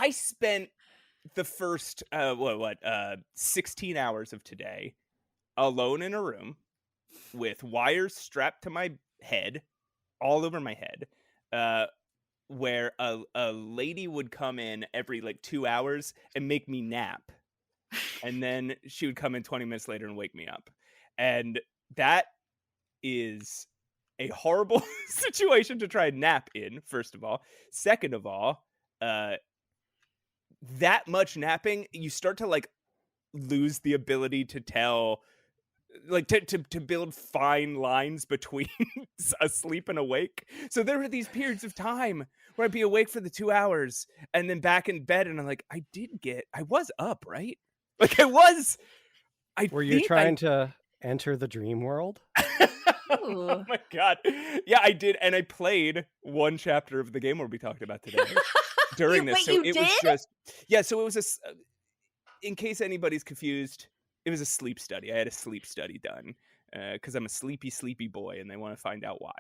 I spent the first 16 hours of today alone in a room with wires strapped to my head, all over my head, uh, where a lady would come in every like 2 hours and make me nap. And then she would come in 20 minutes later and wake me up. And that is a horrible situation to try and nap in, first of all. Second of all, uh, that much napping, you start to like lose the ability to tell, like to build fine lines between asleep and awake. So there were these periods of time where I'd be awake for the 2 hours and then back in bed, and I'm like, I was up, right? Like I was. Were you trying to enter the dream world? Oh my god. Yeah, I did, and I played one chapter of the game we'll be talking about today during this. So it was just so it was in case anybody's confused, it was a sleep study. I had a sleep study done because I'm a sleepy boy, and they want to find out why.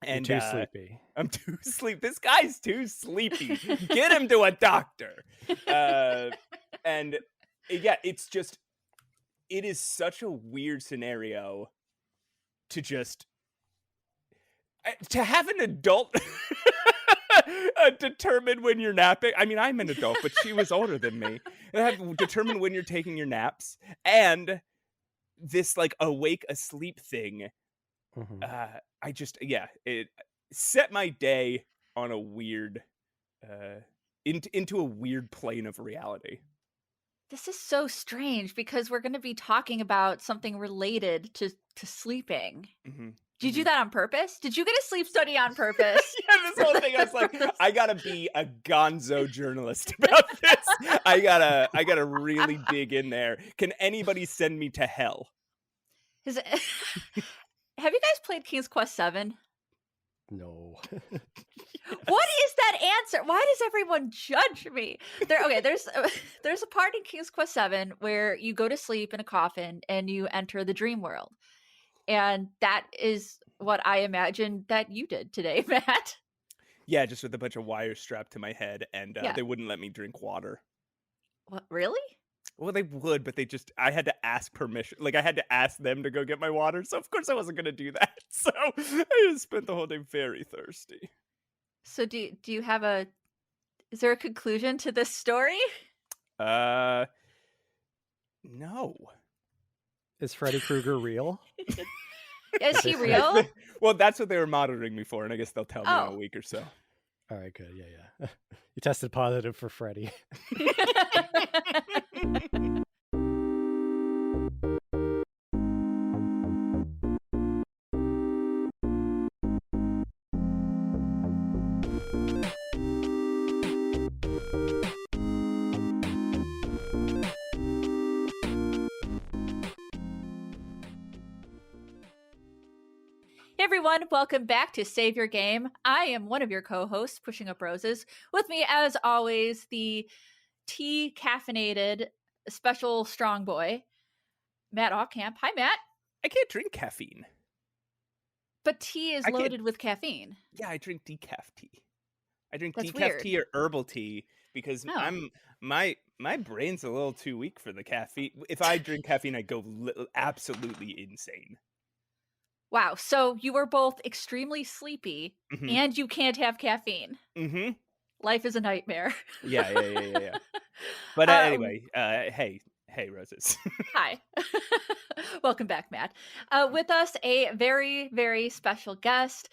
And you're too sleepy. I'm too sleepy. This guy's too sleepy. Get him to a doctor. And yeah, it is such a weird scenario to have an adult determine when you're napping. I mean, I'm an adult, but she was older than me. And have determine when you're taking your naps, and this like awake asleep thing. It set my day on a weird into a weird plane of reality. This is so strange because we're going to be talking about something related to sleeping. Did you do that on purpose? Did you get a sleep study on purpose? Yeah, this whole thing, I was like, I gotta be a gonzo journalist about this. I gotta really dig in there. Can anybody send me to hell? Have you guys played King's Quest 7? No. What is that answer? Why does everyone judge me? There's a part in King's Quest 7 where you go to sleep in a coffin and you enter the dream world. And that is what I imagine that you did today, Matt. Yeah, just with a bunch of wires strapped to my head, and they wouldn't let me drink water. What, really? Well, they would, but I had to ask permission. Like, I had to ask them to go get my water, so of course I wasn't going to do that. So I just spent the whole day very thirsty. So do you have is there a conclusion to this story? No. Is Freddy Krueger real? Is he real? Well, that's what they were monitoring me for, and I guess they'll tell me in a week or so. All right, good. Yeah. You tested positive for Freddy. Hey everyone, welcome back to Save Your Game. I am one of your co-hosts, Pushing Up Roses. With me, as always, the tea caffeinated special strong boy, Matt Aucamp. Hi, Matt. I can't drink caffeine. But tea is loaded with caffeine. Yeah, I drink decaf tea. I drink That's decaf weird. tea or herbal tea because my brain's a little too weak for the caffeine. If I drink caffeine, I go absolutely insane. Wow, so you were both extremely sleepy and you can't have caffeine. Mm-hmm. Life is a nightmare. Yeah. But anyway, hey, Roses. Hi. Welcome back, Matt. With us, a very, very special guest,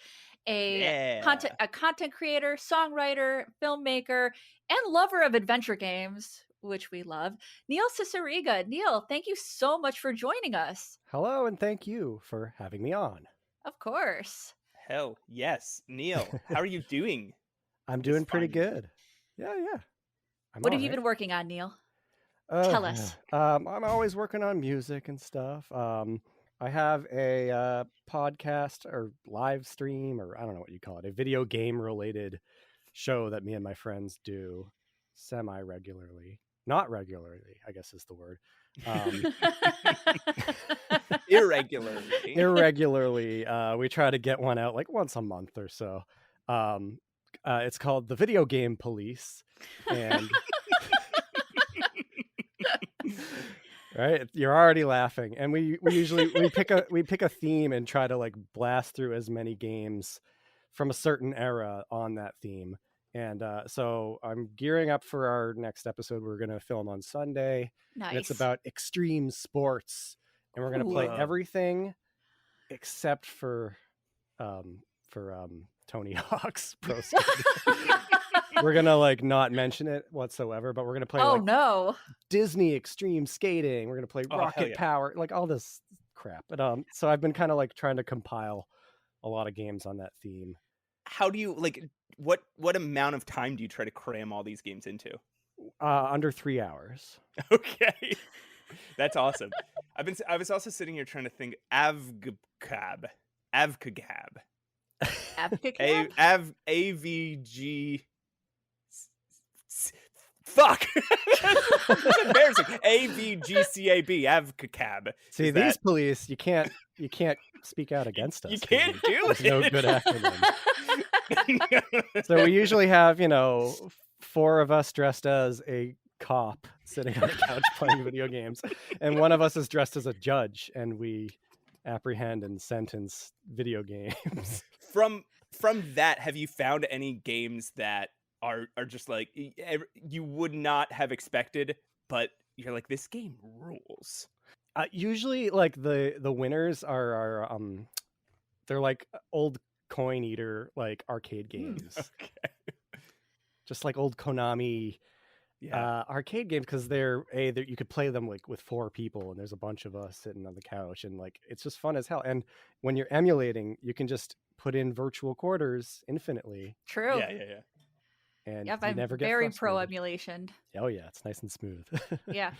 a content creator, songwriter, filmmaker, and lover of adventure games, which we love, Neil Cicierega. Neil, thank you so much for joining us. Hello, and thank you for having me on. Of course. Hell yes. Neil, how are you doing? I'm doing pretty good. Yeah. What have you been working on, Neil? Tell us. I'm always working on music and stuff. I have a podcast or live stream, or I don't know what you call it, a video game related show that me and my friends do semi-regularly. Not regularly, I guess is the word. Irregularly. We try to get one out like once a month or so. It's called the Video Game Police, and right, you're already laughing. And we usually we pick a theme and try to like blast through as many games from a certain era on that theme. And so I'm gearing up for our next episode. We're going to film on Sunday. Nice. And it's about extreme sports, and we're going to play everything except for Tony Hawk's Pro Skating. We're gonna like not mention it whatsoever, but we're gonna play Disney Extreme Skating. We're gonna play Rocket Power, like all this crap. But so I've been kind of like trying to compile a lot of games on that theme. How do you like what amount of time do you try to cram all these games into? Under 3 hours. Okay. That's awesome. I was also sitting here trying to think AVGCAB. AVG. Fuck. That's embarrassing. AVGCAB. AVGCAB. See, these police, you can't speak out against us. You can't do it. There's no good acronym. So we usually have, 4 of us dressed as a cop sitting on a couch playing video games, and one of us is dressed as a judge, and we apprehend and sentence video games. From that, have you found any games that are just like you would not have expected, but you're like, this game rules? Usually, like the winners are they're like old coin eater like arcade games. Okay. Just like old Konami arcade games, because they're you could play them like with 4 people, and there's a bunch of us sitting on the couch, and like it's just fun as hell. And when you're emulating, you can just put in virtual quarters infinitely. True. Yeah. And yep, you I'm never get very frustrated. pro emulation. Oh yeah, it's nice and smooth. Yeah.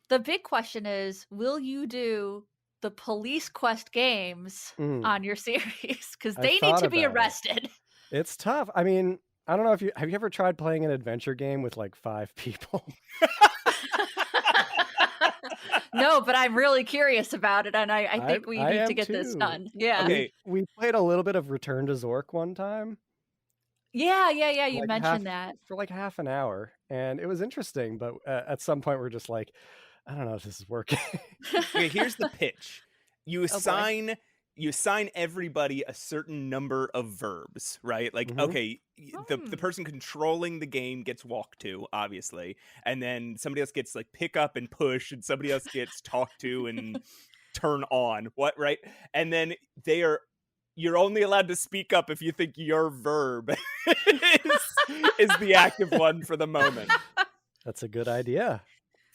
The big question is, will you do the Police Quest games on your series? Because they need to be arrested. It's tough. I mean, I don't know if have you ever tried playing an adventure game with like 5 people? No, but I'm really curious about it, and I think we need to get this done. Yeah. Okay. We played a little bit of Return to Zork one time. Yeah. You mentioned that for like half an hour, and it was interesting. But at some point, we're just like, I don't know if this is working. Okay, here's the pitch: you assign everybody a certain number of verbs, right? Like, okay, the person controlling the game gets walk to, obviously, and then somebody else gets like pick up and push, and somebody else gets talk to and turn on. What, right? And then you're only allowed to speak up if you think your verb is the active one for the moment. That's a good idea.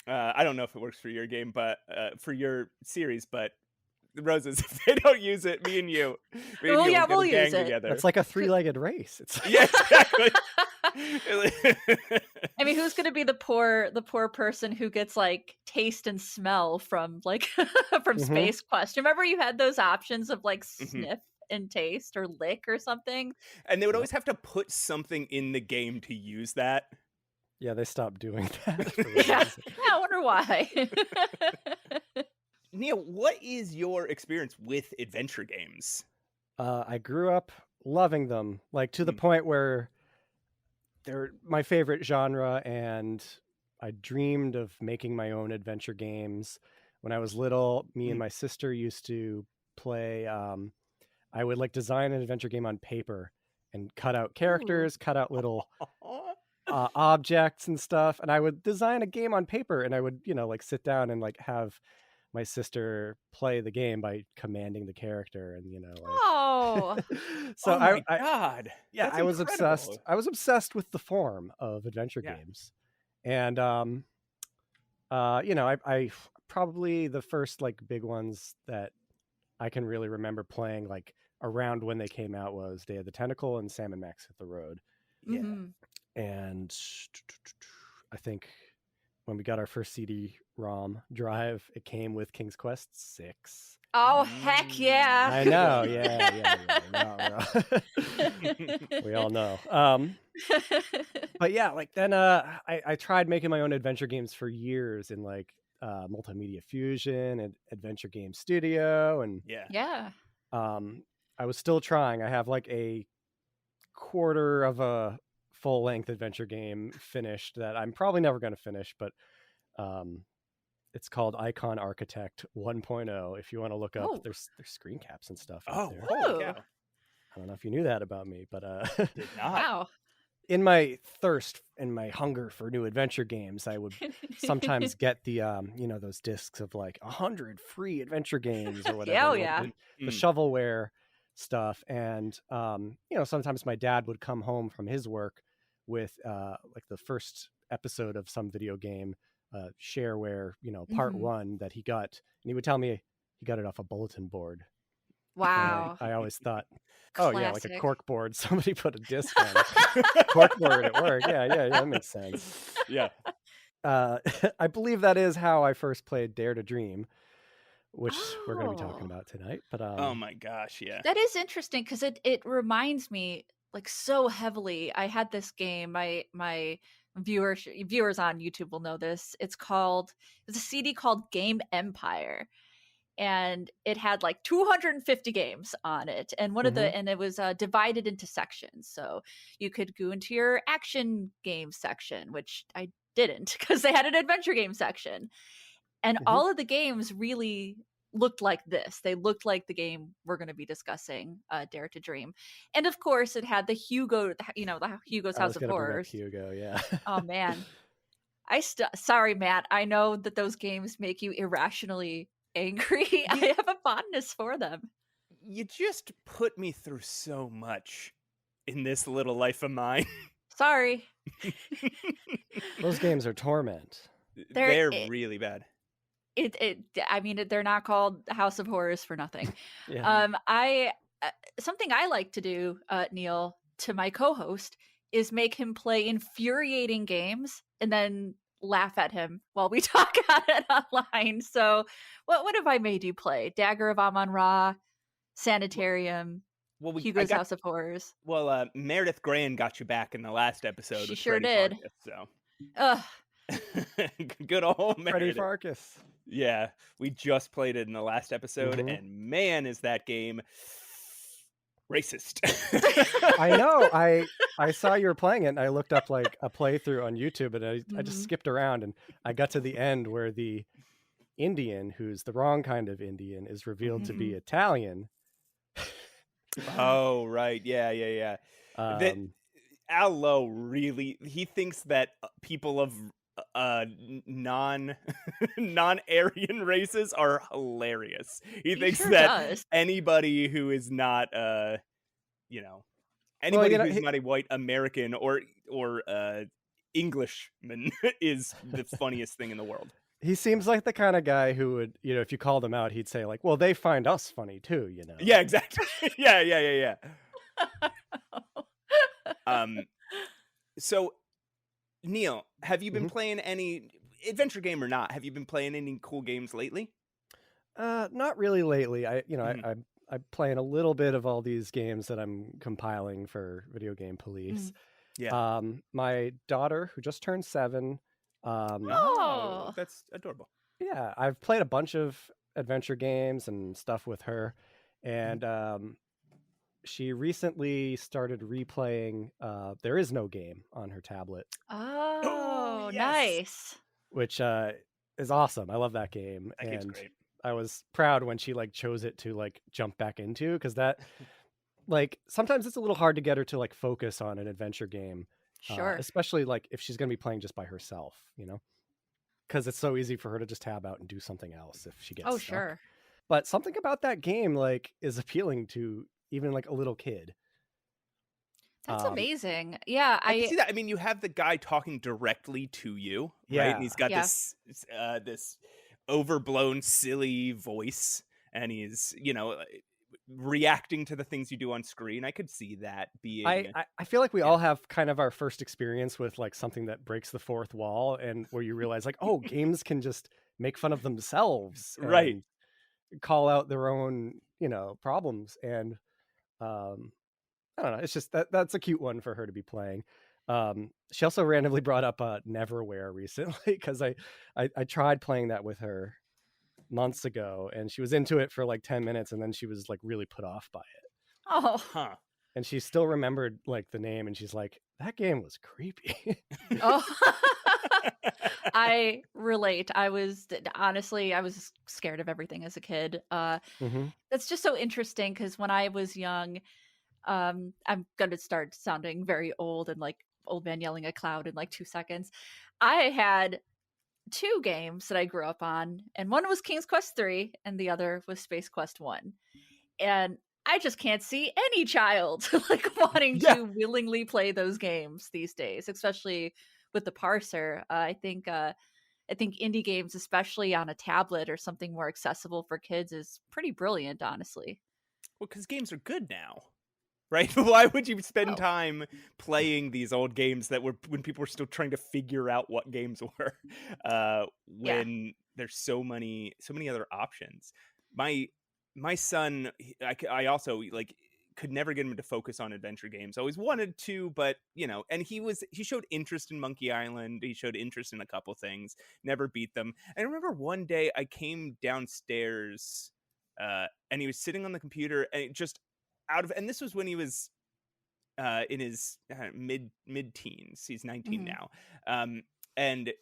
I don't know if it works for your game, but for your series, but Roses, if they don't use it, me and you we'll use it together. It's like a 3-legged race. It's yeah, exactly. I mean, who's going to be the poor person who gets like taste and smell from like from Space Quest? Remember, you had those options of like sniff and taste or lick or something, and they would always have to put something in the game to use that. Yeah, they stopped doing that. Yeah, I wonder why. Neil, what is your experience with adventure games? I grew up loving them, like to the point where they're my favorite genre, and I dreamed of making my own adventure games. When I was little, me and my sister used to play. I would like design an adventure game on paper and cut out characters, cut out little objects and stuff, and I would design a game on paper, and I would like sit down and like have my sister play the game by commanding the character, and like... So my God. Yeah, that's I was incredible. obsessed. I was obsessed with the form of adventure games, and I probably the first like big ones that I can really remember playing like around when they came out was Day of the Tentacle and Sam & Max Hit the Road. Yeah. And I think when we got our first CD-ROM drive, it came with King's Quest 6. Oh, heck yeah. I know, yeah. We all know. But yeah, like then I tried making my own adventure games for years in like Multimedia Fusion and Adventure Game Studio, and yeah. I was still trying. I have like a quarter of a full-length adventure game finished that I'm probably never going to finish, but it's called Icon Architect 1.0. If you want to look up, there's screen caps and stuff out there. Holy cow. I don't know if you knew that about me, but Did not. Wow. In my thirst and my hunger for new adventure games, I would sometimes get the those discs of like 100 free adventure games or whatever. Hell yeah. The shovelware stuff. And sometimes my dad would come home from his work with like the first episode of some video game, shareware, part 1 that he got, and he would tell me he got it off a bulletin board. Wow. I always thought, Classic. yeah, like a cork board. Somebody put a disc on it. Cork board at work. Yeah, that makes sense. Yeah. I believe that is how I first played Dare to Dream, which we're going to be talking about tonight. But oh my gosh, yeah. That is interesting because it reminds me like so heavily. I had this game. My viewers on YouTube will know this. It's a CD called Game Empire. And it had like 250 games on it, and and it was divided into sections. So you could go into your action game section, which I didn't because they had an adventure game section, and all of the games really looked like this. They looked like the game we're going to be discussing, Dare to Dream, and of course it had the Hugo, the Hugo's House of Horrors. Hugo, yeah. Oh man, sorry, Matt. I know that those games make you irrationally angry. I have a fondness for them. You just put me through so much in this little life of mine. Sorry. Those games are torment. They're really bad. I mean, they're not called House of Horrors for nothing. Yeah. Something I like to do, Neil, to my co-host is make him play infuriating games and then laugh at him while we talk about it online. So what have I made you play? Dagger of Amon-Ra, Sanitarium, Hugo's House of Horrors. Well, Meredith Gran got you back in the last episode. She sure did. Pharkas, so. Good old Meredith. Freddy Pharkas. Yeah, we just played it in the last episode, and man, is that game racist. I know. I saw you were playing it, and I looked up like a playthrough on YouTube, and I just skipped around, and I got to the end where the Indian, who's the wrong kind of Indian, is revealed to be Italian. Oh, right. Yeah. Al Lowe really, he thinks that people of non-Aryan races are hilarious. He thinks that anybody who is not anybody who's not a white American or Englishman is the funniest thing in the world. He seems like the kind of guy who would, if you called him out, he'd say like, well, they find us funny too, Yeah, exactly. Yeah. So Neil, have you been playing any adventure game or not? Have you been playing any cool games lately? Not really lately. I'm playing a little bit of all these games that I'm compiling for Video Game Police. Yeah. My daughter, who just turned 7. Oh, that's adorable. Yeah, I've played a bunch of adventure games and stuff with her, and she recently started replaying There Is No Game on her tablet. Oh, yes. Nice. Which is awesome. I love that game. That game's great. I was proud when she chose it to jump back into, because that sometimes it's a little hard to get her to focus on an adventure game. Sure. Especially if she's going to be playing just by herself, because it's so easy for her to just tab out and do something else if she gets stuck. Sure. But something about that game is appealing to even a little kid. That's amazing. Yeah, I can see that. I mean, you have the guy talking directly to you, right? And he's got this overblown, silly voice, and he's reacting to the things you do on screen. I could see that being. I feel like we all have kind of our first experience with something that breaks the fourth wall, and where you realize games can just make fun of themselves, right? Call out their own problems, and I don't know. It's just that's a cute one for her to be playing. She also randomly brought up Neverwhere recently, because I tried playing that with her months ago, and she was into it for 10 minutes, and then she was really put off by it. Oh, huh. and she still remembered like the name, and she's like, that game was creepy. Oh, I relate. Honestly, I was scared of everything as a kid. Mm-hmm. That's just so interesting because when I was young, I'm gonna start sounding very old and like old man yelling at cloud in like 2 seconds. I had 2 games that I grew up on, and one was King's Quest 3 and the other was Space Quest 1. And I just can't see any child like wanting Yeah. to willingly play those games these days, especially with the parser. I think indie games, especially on a tablet or something more accessible for kids, is pretty brilliant, honestly. Well, because games are good now, right? Why would you spend Oh. time playing these old games that were when people were still trying to figure out what games were? When there's so many other options. My son, I also like could never get him to focus on adventure games. Always wanted to, but and he showed interest in Monkey Island. He showed interest in a couple things. Never beat them. And I remember one day I came downstairs, and he was sitting on the computer, and and this was when he was in his mid-teens. He's 19 now, and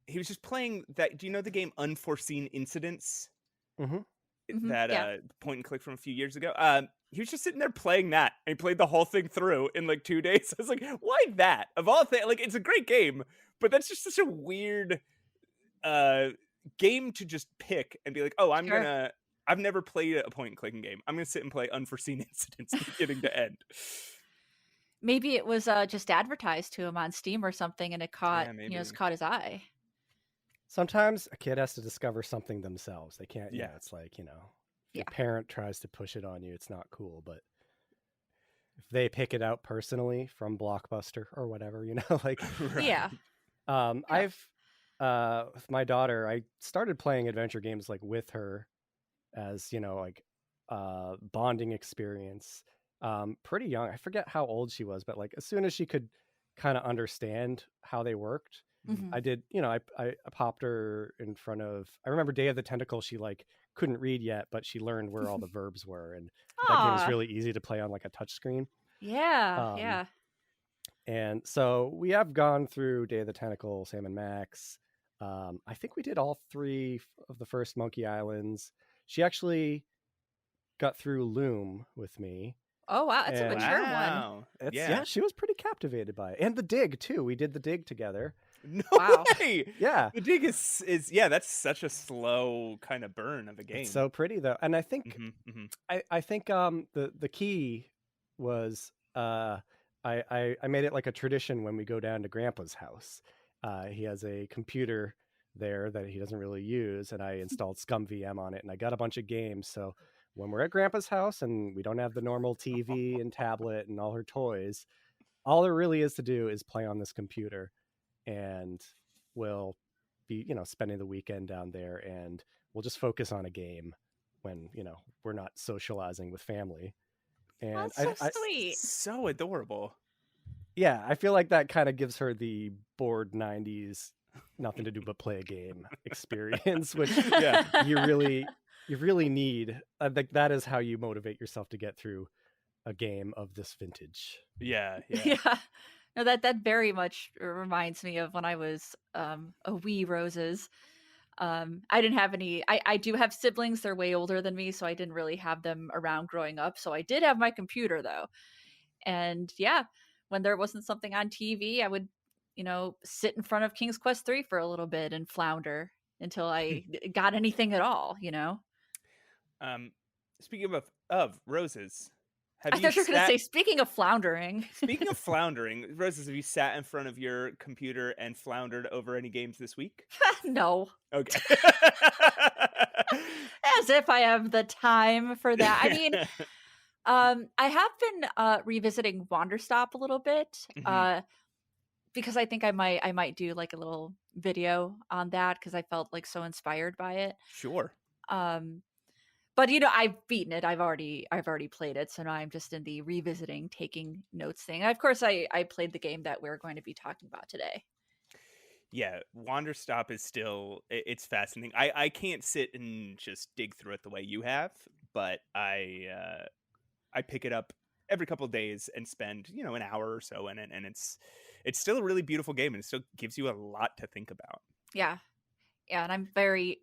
he was just playing that. Do you know the game Unforeseen Incidents? Mm-hmm. That point and click from a few years ago. He was just sitting there playing that, and he played the whole thing through in like 2 days. I was like, why that? Of all things, like it's a great game, but that's just such a weird game to just pick and be like, oh, I've never played a point and clicking game. I'm gonna sit and play Unforeseen Incidents beginning to end. Maybe it was just advertised to him on Steam or something, and it caught it's caught his eye. Sometimes a kid has to discover something themselves. They can't, it's like, if your parent tries to push it on you, it's not cool. But if they pick it out personally from Blockbuster or whatever, like, Yeah. I've, with my daughter, I started playing adventure games like with her as, like, bonding experience. Pretty young. I forget how old she was, but like as soon as she could kind of understand how they worked, I did, I popped her in front of, I remember Day of the Tentacle, she like couldn't read yet, but she learned where all the verbs were. And that game was really easy to play on like a touch screen. Yeah. And so we have gone through Day of the Tentacle, Sam and Max. I think we did all 3 of the first Monkey Islands. She actually got through Loom with me. Oh, wow. That's a mature one. Yeah, she was pretty captivated by it. And the Dig, too. We did the Dig together. No way! Yeah. The Dig is that's such a slow kind of burn of a game. It's so pretty, though. And I think I think the key was I made it like a tradition when we go down to Grandpa's house. He has a computer there that he doesn't really use, and I installed ScumVM on it, and I got a bunch of games. So when we're at Grandpa's house and we don't have the normal TV and tablet and all her toys, all there really is to do is play on this computer, and we'll be, spending the weekend down there, and we'll just focus on a game when, we're not socializing with family. And that's so sweet. So adorable. Yeah, I feel like that kind of gives her the bored 90s, nothing to do but play a game experience, which you really need. I think that is how you motivate yourself to get through a game of this vintage. Yeah. No, that very much reminds me of when I was a wee Roses. I didn't have any. I do have siblings. They're way older than me, so I didn't really have them around growing up. So I did have my computer though, and when there wasn't something on TV, I would, sit in front of King's Quest 3 for a little bit and flounder until I got anything at all. Speaking of Roses, I thought you were going to say, speaking of floundering. Speaking of floundering, Roses, have you sat in front of your computer and floundered over any games this week? No. Okay. As if I have the time for that. I mean, I have been revisiting Wanderstop a little bit, because I think I might do like a little video on that because I felt like so inspired by it. Sure. But I've beaten it. I've already played it, so now I'm just in the revisiting, taking notes thing. And of course, I played the game that we're going to be talking about today. Yeah, Wanderstop is still, it's fascinating. I can't sit and just dig through it the way you have, but I pick it up every couple of days and spend, an hour or so in it. And it's still a really beautiful game, and it still gives you a lot to think about. Yeah. Yeah. And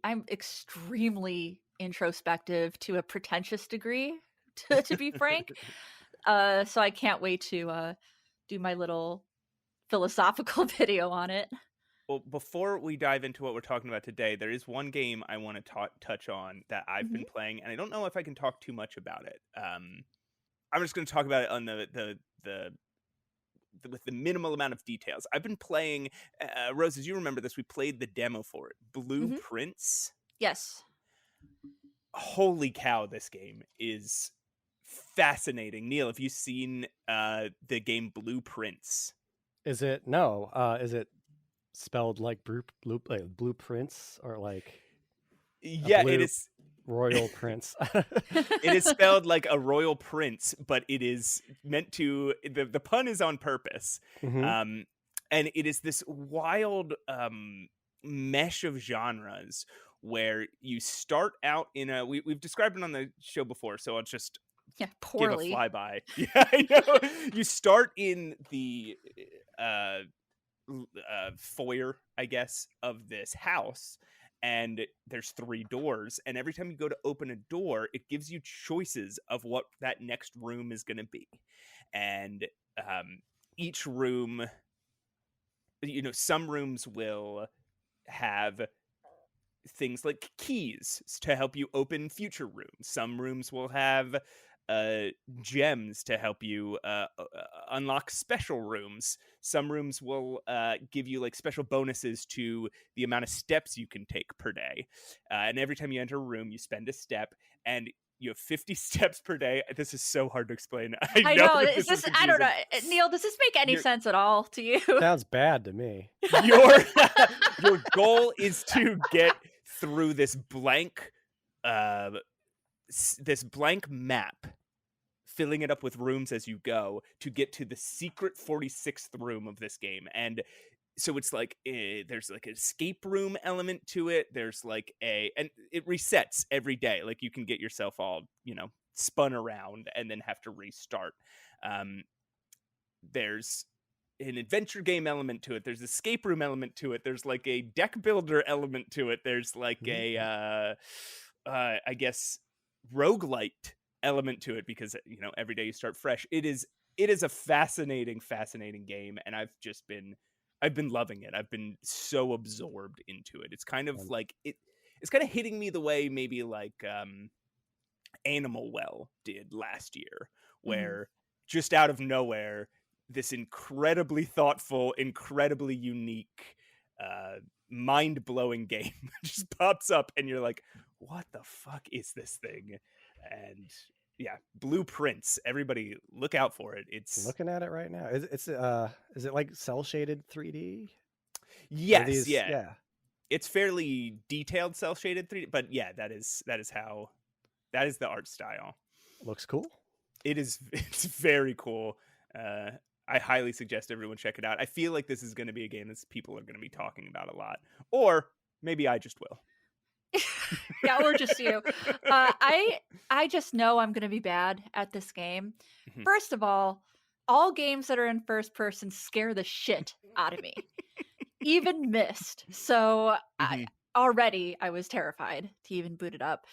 I'm extremely introspective to a pretentious degree, to be frank. So I can't wait to do my little philosophical video on it. Well, before we dive into what we're talking about today, there is one game I want to touch on that I've been playing, and I don't know if I can talk too much about it. I'm just going to talk about it on with the minimal amount of details. I've been playing, Rose, as you remember this, we played the demo for it, Blueprints. Yes. Holy cow, this game is fascinating. Neil, have you seen the game Blueprints? Is it spelled like blueprints or like it is royal prince? It is spelled like a royal prince, but it is meant to, the pun is on purpose. And it is this wild mesh of genres where you start out in we've described it on the show before, so I'll just poorly give a flyby. Yeah, I know. You start in the foyer, I guess, of this house, and there's 3 doors, and every time you go to open a door, it gives you choices of what that next room is going to be. And each room, some rooms will have things like keys to help you open future rooms. Some rooms will have gems to help you unlock special rooms. Some rooms will give you like special bonuses to the amount of steps you can take per day. And every time you enter a room, you spend a step, and you have 50 steps per day. This is so hard to explain. I know. I don't know. Neil, does this make any sense at all to you? Sounds bad to me. Your goal is to get through this blank map, filling it up with rooms as you go, to get to the secret 46th room of this game. And so it's like there's like an escape room element to it. There's like and it resets every day. Like you can get yourself all, spun around and then have to restart. There's an adventure game element to it. There's escape room element to it. There's like a deck builder element to it. There's like I guess roguelite element to it, because every day you start fresh. It is a fascinating game, and I've been loving it. I've been so absorbed into it. It's kind of like it's kind of hitting me the way maybe like Animal Well did last year, where just out of nowhere, this incredibly thoughtful, incredibly unique, mind-blowing game just pops up, and you're like, what the fuck is this thing? And yeah, Blueprints. Everybody look out for it. It's looking at it right now. Is it like cell shaded 3D? Yes, yeah. It's fairly detailed cell shaded 3D, but yeah, that is the art style. Looks cool. It's very cool. I highly suggest everyone check it out. I feel like this is going to be a game that people are going to be talking about a lot, or maybe I just will. Yeah, or just you. I just know I'm going to be bad at this game. First of all games that are in first person scare the shit out of me. Even Myst. So I was terrified to even boot it up.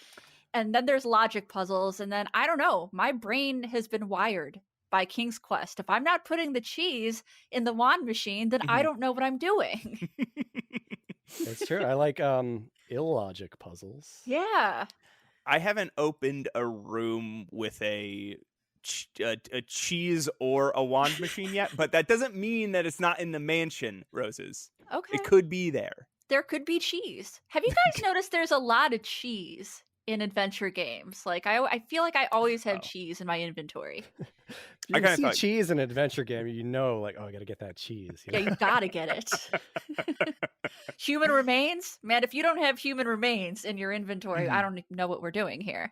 And then there's logic puzzles, and then I don't know, my brain has been wired by King's Quest. If I'm not putting the cheese in the wand machine, then I don't know what I'm doing. It's true. I like illogic puzzles. Yeah. I haven't opened a room with a cheese or a wand machine yet, but that doesn't mean that it's not in the mansion, Roses. Okay. It could be there. There could be cheese. Have you guys noticed there's a lot of cheese in adventure games? Like I feel like I always have cheese in my inventory. You see cheese in an adventure game, like, I gotta get that cheese. Yeah, you gotta get it. Human remains? Man, if you don't have human remains in your inventory, I don't know what we're doing here.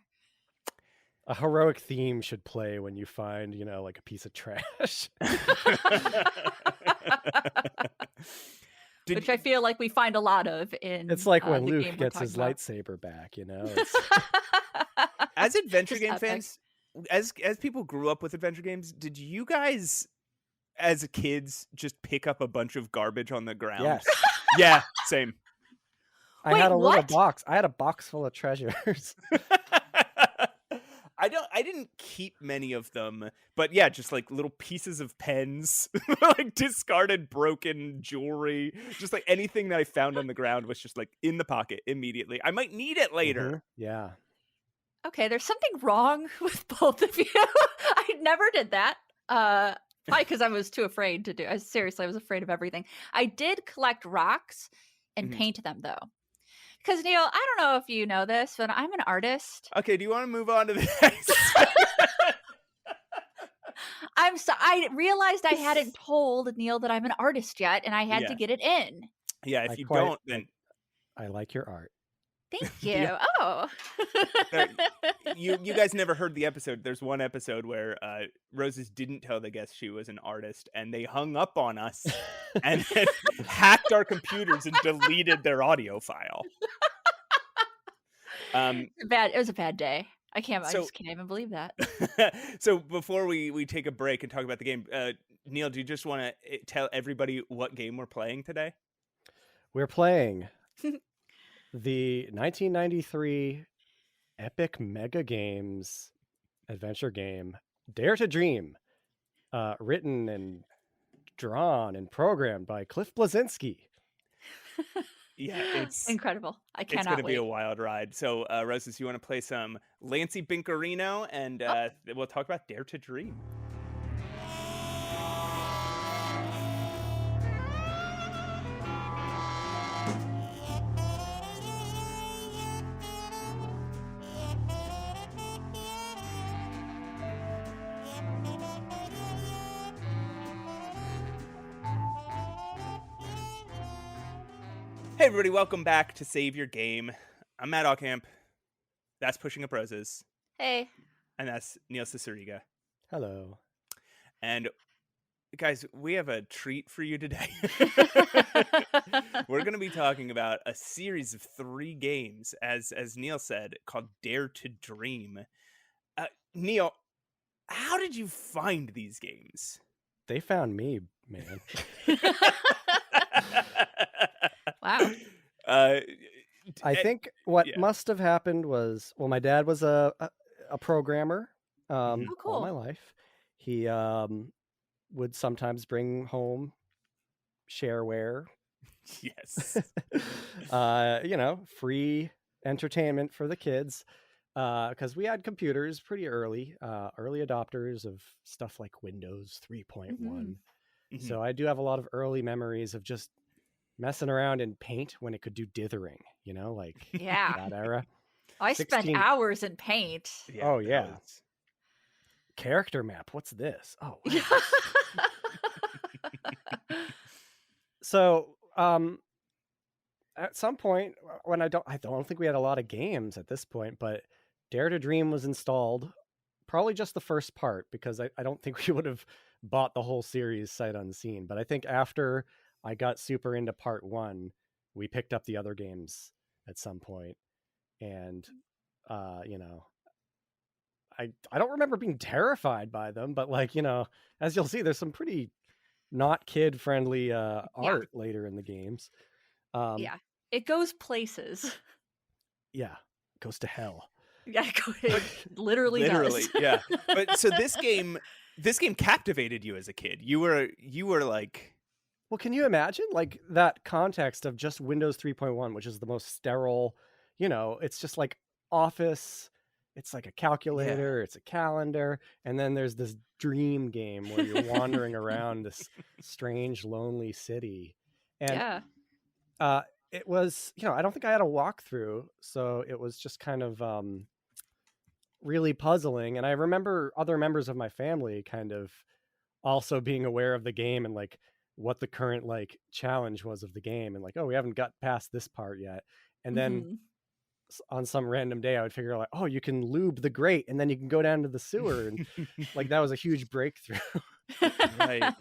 A heroic theme should play when you find, like a piece of trash. Which I feel like we find a lot of in. It's like when Luke gets his lightsaber back, As adventure game fans, as people grew up with adventure games, did you guys as kids just pick up a bunch of garbage on the ground? Yes. Yeah, same. I Wait, had a little what? box. I had a box full of treasures. I didn't keep many of them, but yeah, just like little pieces of pens, like discarded broken jewelry, just like anything that I found on the ground was just like in the pocket immediately. I might need it later. Mhm, yeah. Okay, there's something wrong with both of you. I never did that. Probably because I was too afraid to do. I was afraid of everything. I did collect rocks and Mhm. paint them though. Because Neil, I don't know if you know this, but I'm an artist. Okay, do you want to move on to the next? I realized I hadn't told Neil that I'm an artist yet, and I had Yeah. to get it in. Yeah, if you don't, then I like your art. Thank you. Yeah. Oh. you guys never heard the episode. There's one episode where Roses didn't tell the guests she was an artist, and they hung up on us and then hacked our computers and deleted their audio file. It was a bad day. I So- just can't even believe that. So before we take a break and talk about the game, Neil, do you just want to tell everybody what game we're playing today? We're playing the 1993 Epic Mega Games adventure game, Dare to Dream, written and drawn and programmed by Cliff Bleszinski. Yeah, it's Incredible. I it's cannot going to be wait. a wild ride. So, Roses, you want to play some Lancey Binkarino, and we'll talk about Dare to Dream. Hey everybody, welcome back to Save Your Game. I'm Matt Allcamp. That's Pushing Up Roses. Hey. And that's Neil Cicierega. Hello. And guys, we have a treat for you today. We're going to be talking about a series of 3 games, as Neil said, called Dare to Dream. Neil, how did you find these games? They found me, man. Wow. I think what yeah. must have happened was, well, my dad was a programmer Oh, all cool. my life. He would sometimes bring home shareware, Yes. free entertainment for the kids, because we had computers pretty early adopters of stuff like Windows 3.1. Mhm. So I do have a lot of early memories of just messing around in Paint when it could do dithering, like Yeah. that era. I spent 16 hours in Paint. Oh, that yeah. was- Character map, what's this? Oh, wow. So at some point when I don't think we had a lot of games at this point, but Dare to Dream was installed, probably just the first part, because I don't think we would have bought the whole series sight unseen. But I think after I got super into part 1, we picked up the other games at some point. And I don't remember being terrified by them, but as you'll see, there's some pretty not kid friendly art later in the games. Yeah. It goes places. Yeah, goes to hell. Yeah, it literally does. yeah. But so this game captivated you as a kid. You were like, well, can you imagine like that context of just Windows 3.1, which is the most sterile, it's just like Office, it's like a calculator, it's a calendar, and then there's this dream game where you're wandering around this strange lonely city. And it was, I don't think I had a walkthrough, so it was just kind of really puzzling. And I remember other members of my family kind of also being aware of the game and like what the current like challenge was of the game, and like, oh, we haven't got past this part yet. And then on some random day I would figure out like, oh, you can lube the grate and then you can go down to the sewer, and like that was a huge breakthrough. Right.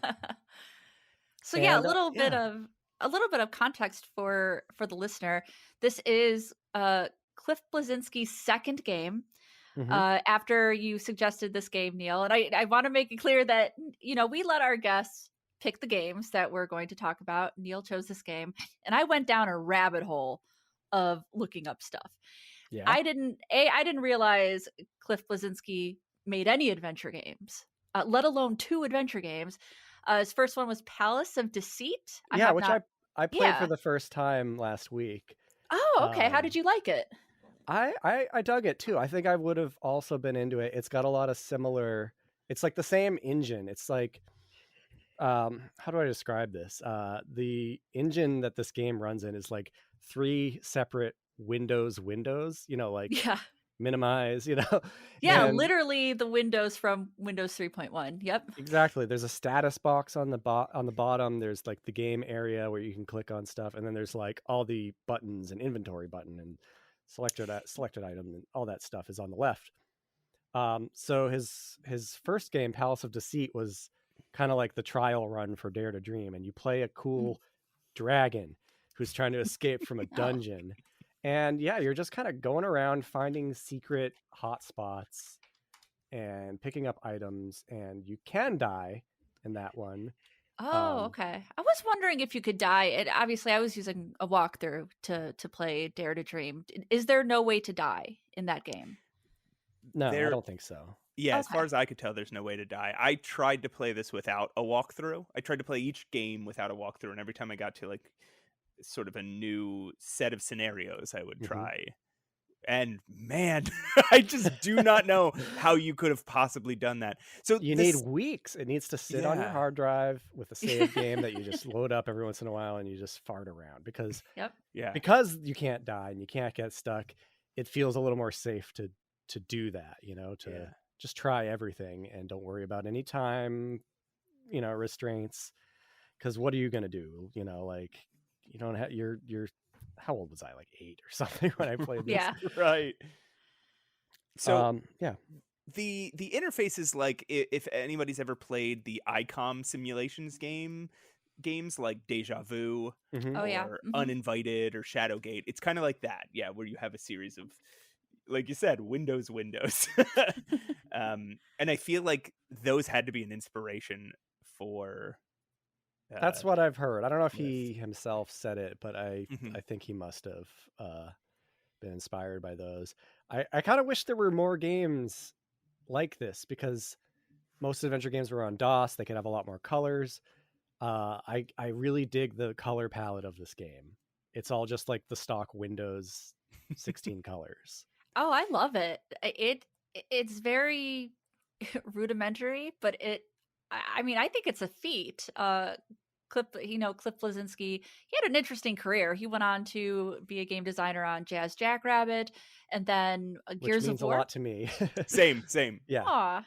So yeah, And, a little bit of context for the listener. This is Cliff Bleszinski's second game. after you suggested this game, Neil. And I want to make it clear that, we let our guests pick the games that we're going to talk about. Neil chose this game, and I went down a rabbit hole of looking up stuff. Yeah. I didn't realize Cliff Bleszinski made any adventure games, let alone 2 adventure games. His first one was Palace of Deceit. I played for the first time last week. Oh, okay. How did you like it? I dug it too. I think I would have also been into it. It's got a lot of similar. It's like the same engine. It's like, how do I describe this? The engine that this game runs in is like 3 separate windows, minimize, Yeah, literally the windows from Windows 3.1. Yep. Exactly. There's a status box on the bottom. There's like the game area where you can click on stuff, and then there's like all the buttons and inventory button and selected item and all that stuff is on the left. So his first game, Palace of Deceit, was kind of like the trial run for Dare to Dream, and you play a cool dragon who's trying to escape from a dungeon. And yeah, you're just kind of going around finding secret hotspots and picking up items, and you can die in that one. Oh, okay. I was wondering if you could die. Obviously, I was using a walkthrough to play Dare to Dream. Is there no way to die in that game? No, I don't think so. Yeah, as far as I could tell, there's no way to die. I tried to play this without a walkthrough. I tried to play each game without a walkthrough, and every time I got to like sort of a new set of scenarios, I would try. And man, I just do not know how you could have possibly done that. So you need weeks. It needs to sit on your hard drive with a save game that you just load up every once in a while and you just fart around because because you can't die and you can't get stuck. It feels a little more safe to do that, just try everything and don't worry about any time, restraints. Because what are you going to do? Like you don't have you're how old was I? Like 8 or something when I played this. Yeah. Right. So the interface is like if anybody's ever played the ICOM simulations games like Deja Vu or Uninvited or Shadowgate, it's kind of like that. Yeah, where you have a series of, like you said, windows. And I feel like those had to be an inspiration for. That's what I've heard. I don't know if he himself said it, but I think he must have been inspired by those. I kind of wish there were more games like this because most adventure games were on DOS. They could have a lot more colors. I really dig the color palette of this game. It's all just like the stock Windows 16 colors. Oh, I love it. It's very rudimentary, but I think it's a feat. Cliff Bleszinski, he had an interesting career. He went on to be a game designer on Jazz Jackrabbit and then Gears of War. Which means a lot to me. Same. Yeah.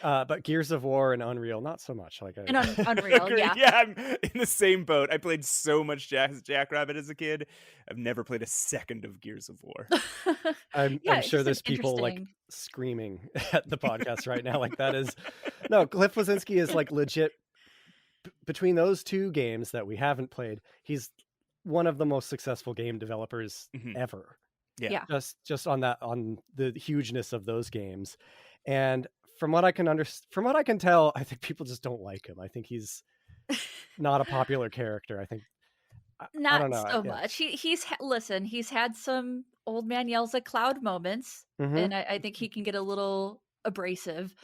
But Gears of War and Unreal, not so much. Unreal, yeah. Yeah, I'm in the same boat. I played so much Jazz Jackrabbit as a kid. I've never played a second of Gears of War. I'm sure there's people like screaming at the podcast right now. Like that is no, Cliff Bleszinski is like legit. Between those 2 games that we haven't played, he's one of the most successful game developers ever. Yeah. Just on the hugeness of those games. And from what I can tell, I think people just don't like him. I think he's not a popular character. I think not I don't know. so much. He's had some old man yells at cloud moments, and I think he can get a little abrasive.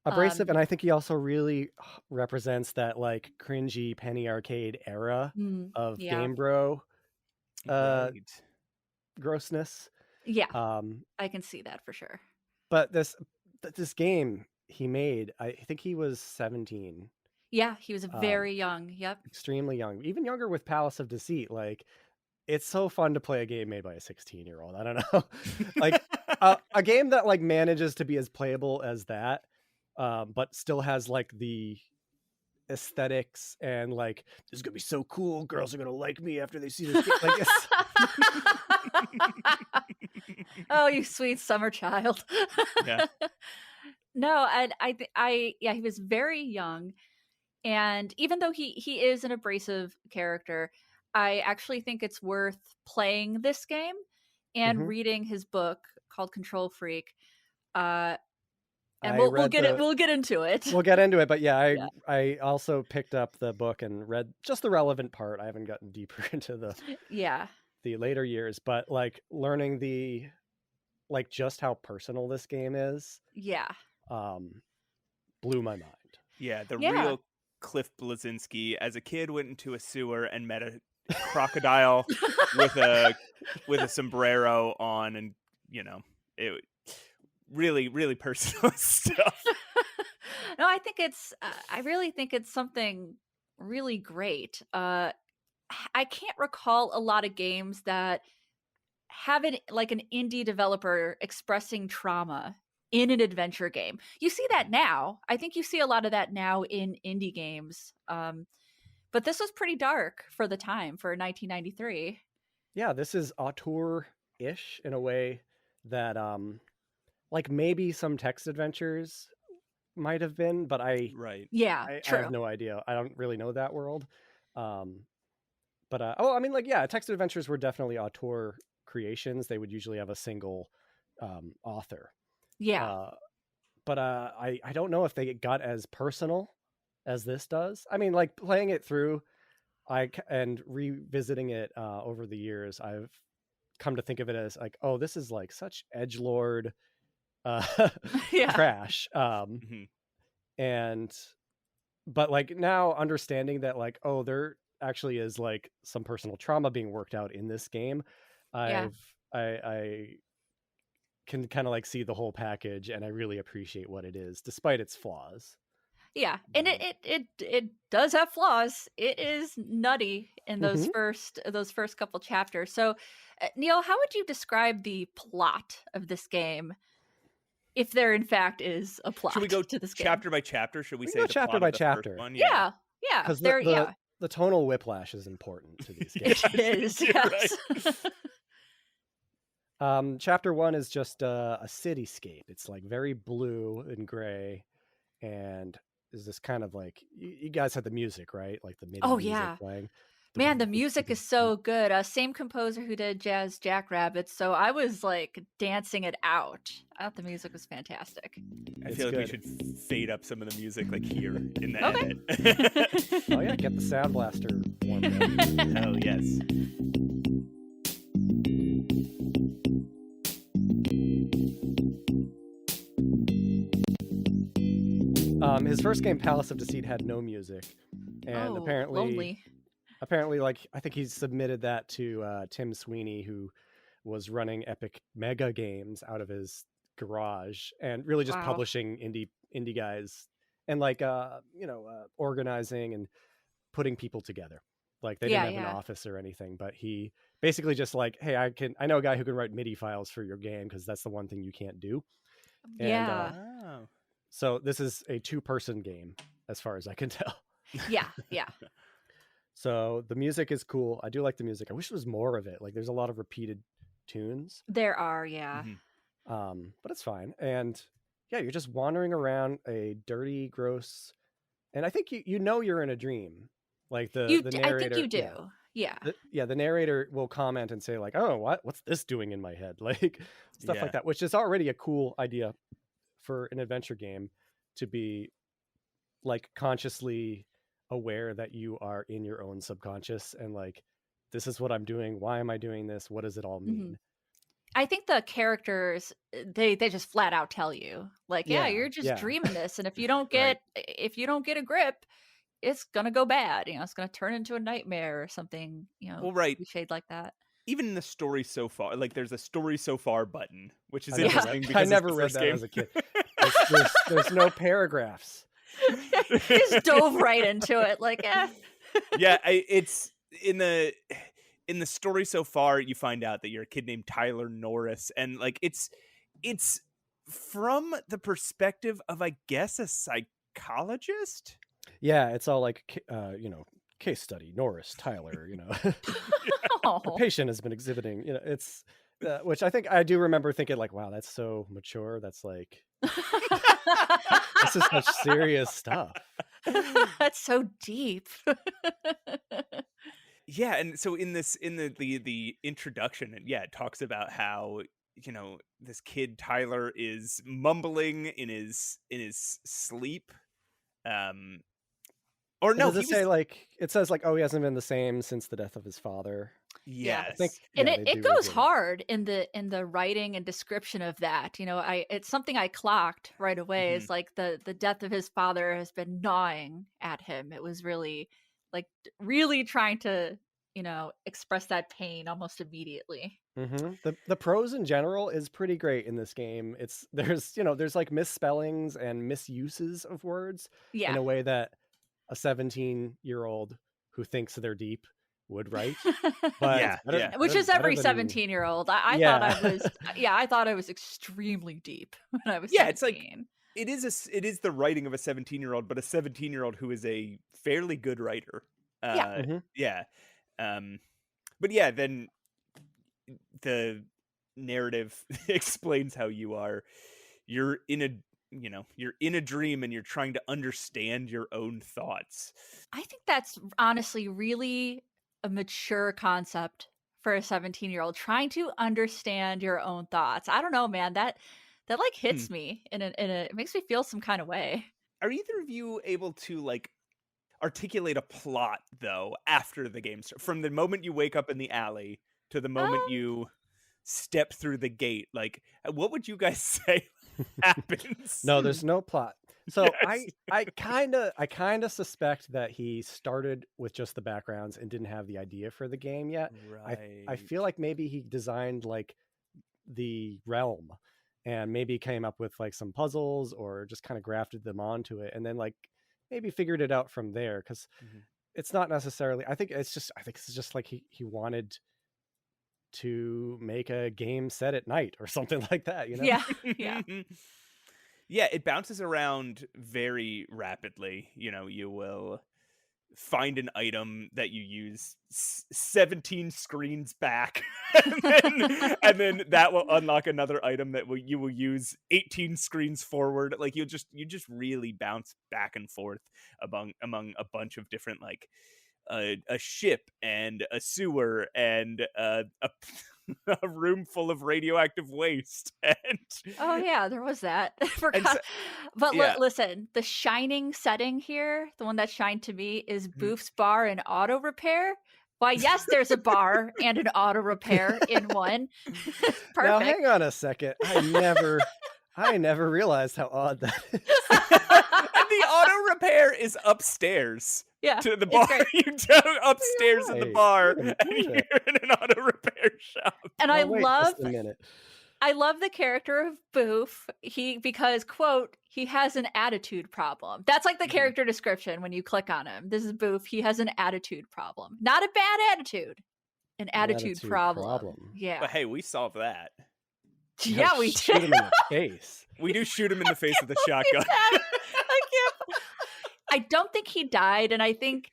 And I think he also really represents that like cringy penny arcade era of Game Bro grossness. Yeah, I can see that for sure. But this game he made, I think he was 17. Yeah, he was very young. Yep, extremely young, even younger with Palace of Deceit. Like, it's so fun to play a game made by a 16-year-old. I don't know, like a game that like manages to be as playable as that. But still has like the aesthetics and like this is gonna be so cool. Girls are gonna like me after they see this game. Like, oh, you sweet summer child. Yeah. No, and he was very young, and even though he is an abrasive character, I actually think it's worth playing this game and reading his book called Control Freak. And we'll get into it. We'll get into it, but Yeah. I also picked up the book and read just the relevant part. I haven't gotten deeper into the later years, but like learning just how personal this game is. Yeah. Blew my mind. Yeah, real Cliff Bleszinski as a kid went into a sewer and met a crocodile with a sombrero on, and it really, really personal stuff. No, I think I really think it's something really great. I can't recall a lot of games that have an indie developer expressing trauma in an adventure game. You see that now. I think you see a lot of that now in indie games. But this was pretty dark for the time, for 1993. Yeah, this is auteur-ish in a way that like maybe some text adventures might have been, but I have no idea. I don't really know that world. But I mean, text adventures were definitely auteur creations. They would usually have a single author. Yeah. But I don't know if they got as personal as this does. I mean, like playing it through, and revisiting it over the years, I've come to think of it as like, oh, this is like such edgelord trash. But like now understanding that like, oh, there actually is like some personal trauma being worked out in this game. I can kind of like see the whole package, and I really appreciate what it is, despite its flaws. Yeah, and it does have flaws. It is nutty in those first couple chapters. So, Neil, how would you describe the plot of this game, if there in fact is a plot? Should we go to this chapter by chapter? Should we say go chapter by chapter? Yeah. Because the tonal whiplash is important to these games. It is. Yes. Chapter 1 is just a cityscape. It's like very blue and gray, and is this kind of like you guys had the music, right? Like the MIDI music playing. Man, the music is so good. Same composer who did Jazz Jackrabbits, so I was like dancing it out. I thought the music was fantastic. I feel like we should fade up some of the music like here in the edit. Oh yeah, get the sound blaster warmed up. Hell yes. His first game, Palace of Deceit, had no music, and apparently, like I think he submitted that to Tim Sweeney, who was running Epic Mega Games out of his garage, and really just publishing indie guys, and like organizing and putting people together. Like they didn't have an office or anything, but he basically just like, hey, I know a guy who can write MIDI files for your game because that's the one thing you can't do. And, so this is a 2-person game, as far as I can tell. Yeah. So the music is cool. I do like the music. I wish there was more of it. Like there's a lot of repeated tunes. There are, yeah. But it's fine. And yeah, you're just wandering around a dirty, gross, and I think you're in a dream. Like the narrator. I think you do. Yeah. The narrator will comment and say like, "Oh, what's this doing in my head?" Like stuff like that, which is already a cool idea for an adventure game, to be like consciously aware that you are in your own subconscious and like, this is what I'm doing. Why am I doing this? What does it all mean? I think the characters, they just flat out tell you like, you're just dreaming this. And if you don't get, a grip, it's going to go bad. It's going to turn into a nightmare or something, shade like that. Even in the story so far, like there's a story so far button, which is interesting because I never read that as a kid. There's no paragraphs. Just dove right into it, like Yeah, it's in the story so far. You find out that you're a kid named Tyler Norris, and like it's from the perspective of, I guess, a psychologist. Yeah, it's all like case study, Norris, Tyler. The patient has been exhibiting. It's which I think I do remember thinking like, wow, that's so mature. That's like. This is such serious stuff. That's so deep. Yeah, and so in the introduction, it talks about how this kid Tyler is mumbling in his sleep. Or no, does it say like it says like, oh, he hasn't been the same since the death of his father? Yeah. yes. I think, And yeah, it goes hard in the writing and description of that. It's something I clocked right away. Mhm. Is like the death of his father has been gnawing at him. It was really like really trying to express that pain almost immediately. The prose in general is pretty great in this game. There's like misspellings and misuses of words in Yeah. a way that a 17-year-old who thinks they're deep would write. But Yeah, yeah. Which is every better than- 17-year-old. I Yeah. thought I was I thought I was extremely deep when I was Yeah, 17. it's like it is the writing of a 17-year-old, but a 17-year-old who is a fairly good writer. Yeah. Yeah. But yeah, then the narrative explains how you're in a dream and you're trying to understand your own thoughts. I think that's honestly really a mature concept for a 17-year-old, trying to understand your own thoughts. I don't know, man, that like hits me in a it makes me feel some kind of way. Are either of you able to like articulate a plot though after the game starts? From the moment you wake up in the alley to the moment you step through the gate, like what would you guys say happens? No, there's no plot. So Yes. I kind of suspect that he started with just the backgrounds and didn't have the idea for the game yet. Right. I feel like maybe he designed like the realm and maybe came up with like some puzzles or just kind of grafted them onto it and then like maybe figured it out from there, because it's not necessarily, I think it's just like he wanted to make a game set at night or something like that, Yeah. Yeah. Yeah, it bounces around very rapidly. You will find an item that you use 17 screens back, and then that will unlock another item that you will use 18 screens forward. Like you just really bounce back and forth among a bunch of different like a ship and a sewer and a room full of radioactive waste. And Oh yeah, there was that. I forgot. so- But yeah. listen, the shining setting here, the one that shined to me, is Boof's bar and auto repair. Why, yes, there's a bar and an auto repair in one. Perfect. Now hang on a second. I never realized how odd that is. And the auto repair is upstairs. Yeah, To the it's bar. great. You go upstairs in the Right. bar Wait a and you're minute. in an auto repair shop. And Now wait just a minute. I love the character of Boof. Because quote, he has an attitude problem. That's like the character description when you click on him. This is Boof. He has an attitude problem. Not a bad attitude. An attitude problem. Yeah. But hey, we solved that. Yeah, we Shoot did. him in the face. We do shoot him in the face with a shotgun. I can't. I don't think he died, and I think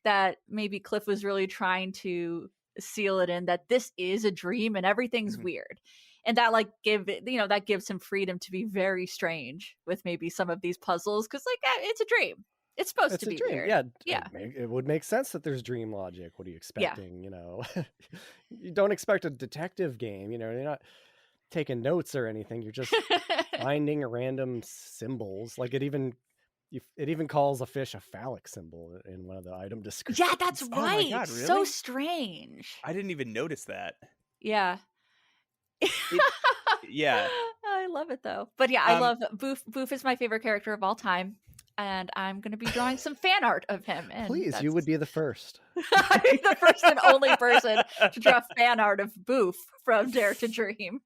that maybe Cliff was really trying to seal it in that this is a dream and everything's weird, and that like that gives him freedom to be very strange with maybe some of these puzzles, because like it's a dream. It's supposed to be weird. Yeah. It would make sense that there's dream logic. What are you expecting? You don't expect a detective game. You're not taking notes or anything. You're just finding random symbols. Like it even calls a fish a phallic symbol in one of the item descriptions. Yeah, that's Oh my right. God, So really? strange. I didn't even notice that. Yeah. Yeah. I love it though. But yeah, I love Boof. Boof is my favorite character of all time. And I'm going to be drawing some fan art of him. And Please, you would be the first. I'd be the first and only person to draw fan art of Boof from Dare to Dream.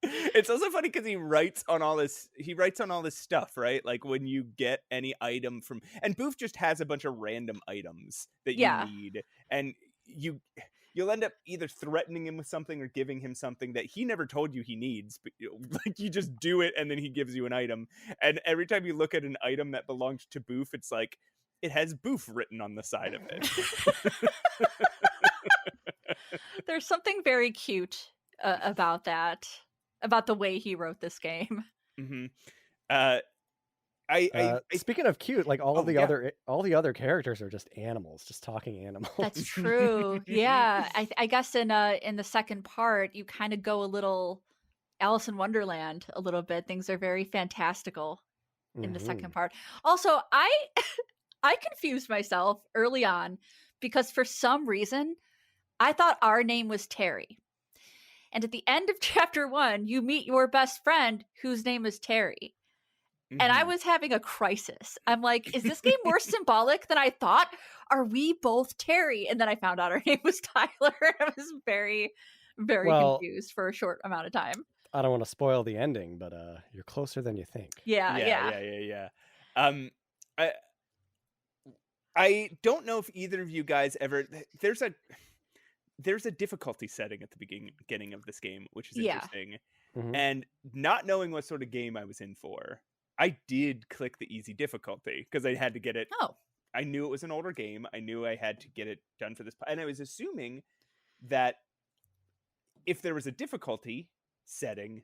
It's also funny because he writes on all this stuff, right? Like when you get any item from, and Boof just has a bunch of random items that you need, and you'll end up either threatening him with something or giving him something that he never told you he needs, but like you just do it and then he gives you an item. And every time you look at an item that belonged to Boof, it's like it has Boof written on the side of it. There's something very cute about that, about the way he wrote this game. Mm-hmm. Speaking of cute, like all the other characters are just animals, just talking animals. That's true. Yeah, I guess in the second part, you kind of go a little Alice in Wonderland a little bit. Things are very fantastical in the second part. Also, I confused myself early on because for some reason I thought our name was Terry. And at the end of chapter 1, you meet your best friend whose name is Terry. And I was having a crisis. I'm like, is this game more symbolic than I thought? Are we both Terry? And then I found out our name was Tyler. I was very, very confused for a short amount of time. I don't want to spoil the ending, but you're closer than you think. Yeah. I don't know if either of you guys ever. There's a difficulty setting at the beginning of this game, which is interesting. And not knowing what sort of game I was in for, I did click the easy difficulty because I had to get it. Oh. I knew it was an older game. I knew I had to get it done for this. And I was assuming that if there was a difficulty setting,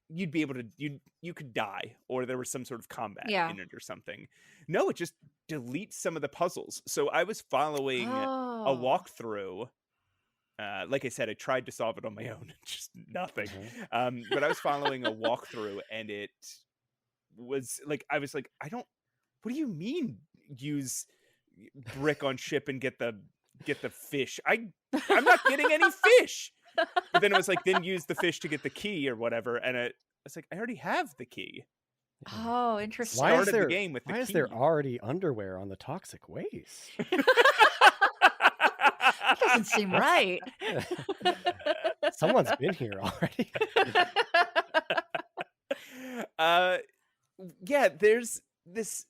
you'd be able to, you could die, or there was some sort of combat in it or something. No, it just deletes some of the puzzles. So I was following a walkthrough. Like I said, I tried to solve it on my own. Just nothing. But I was following a walkthrough, and it was like, I was like, what do you mean use brick on ship and get the fish? I'm not getting any fish. But then it was like, then use the fish to get the key or whatever. And I was like, I already have the key. Oh, interesting. Why is there already underwear on the toxic waste? That doesn't seem right. Someone's been here already. There's this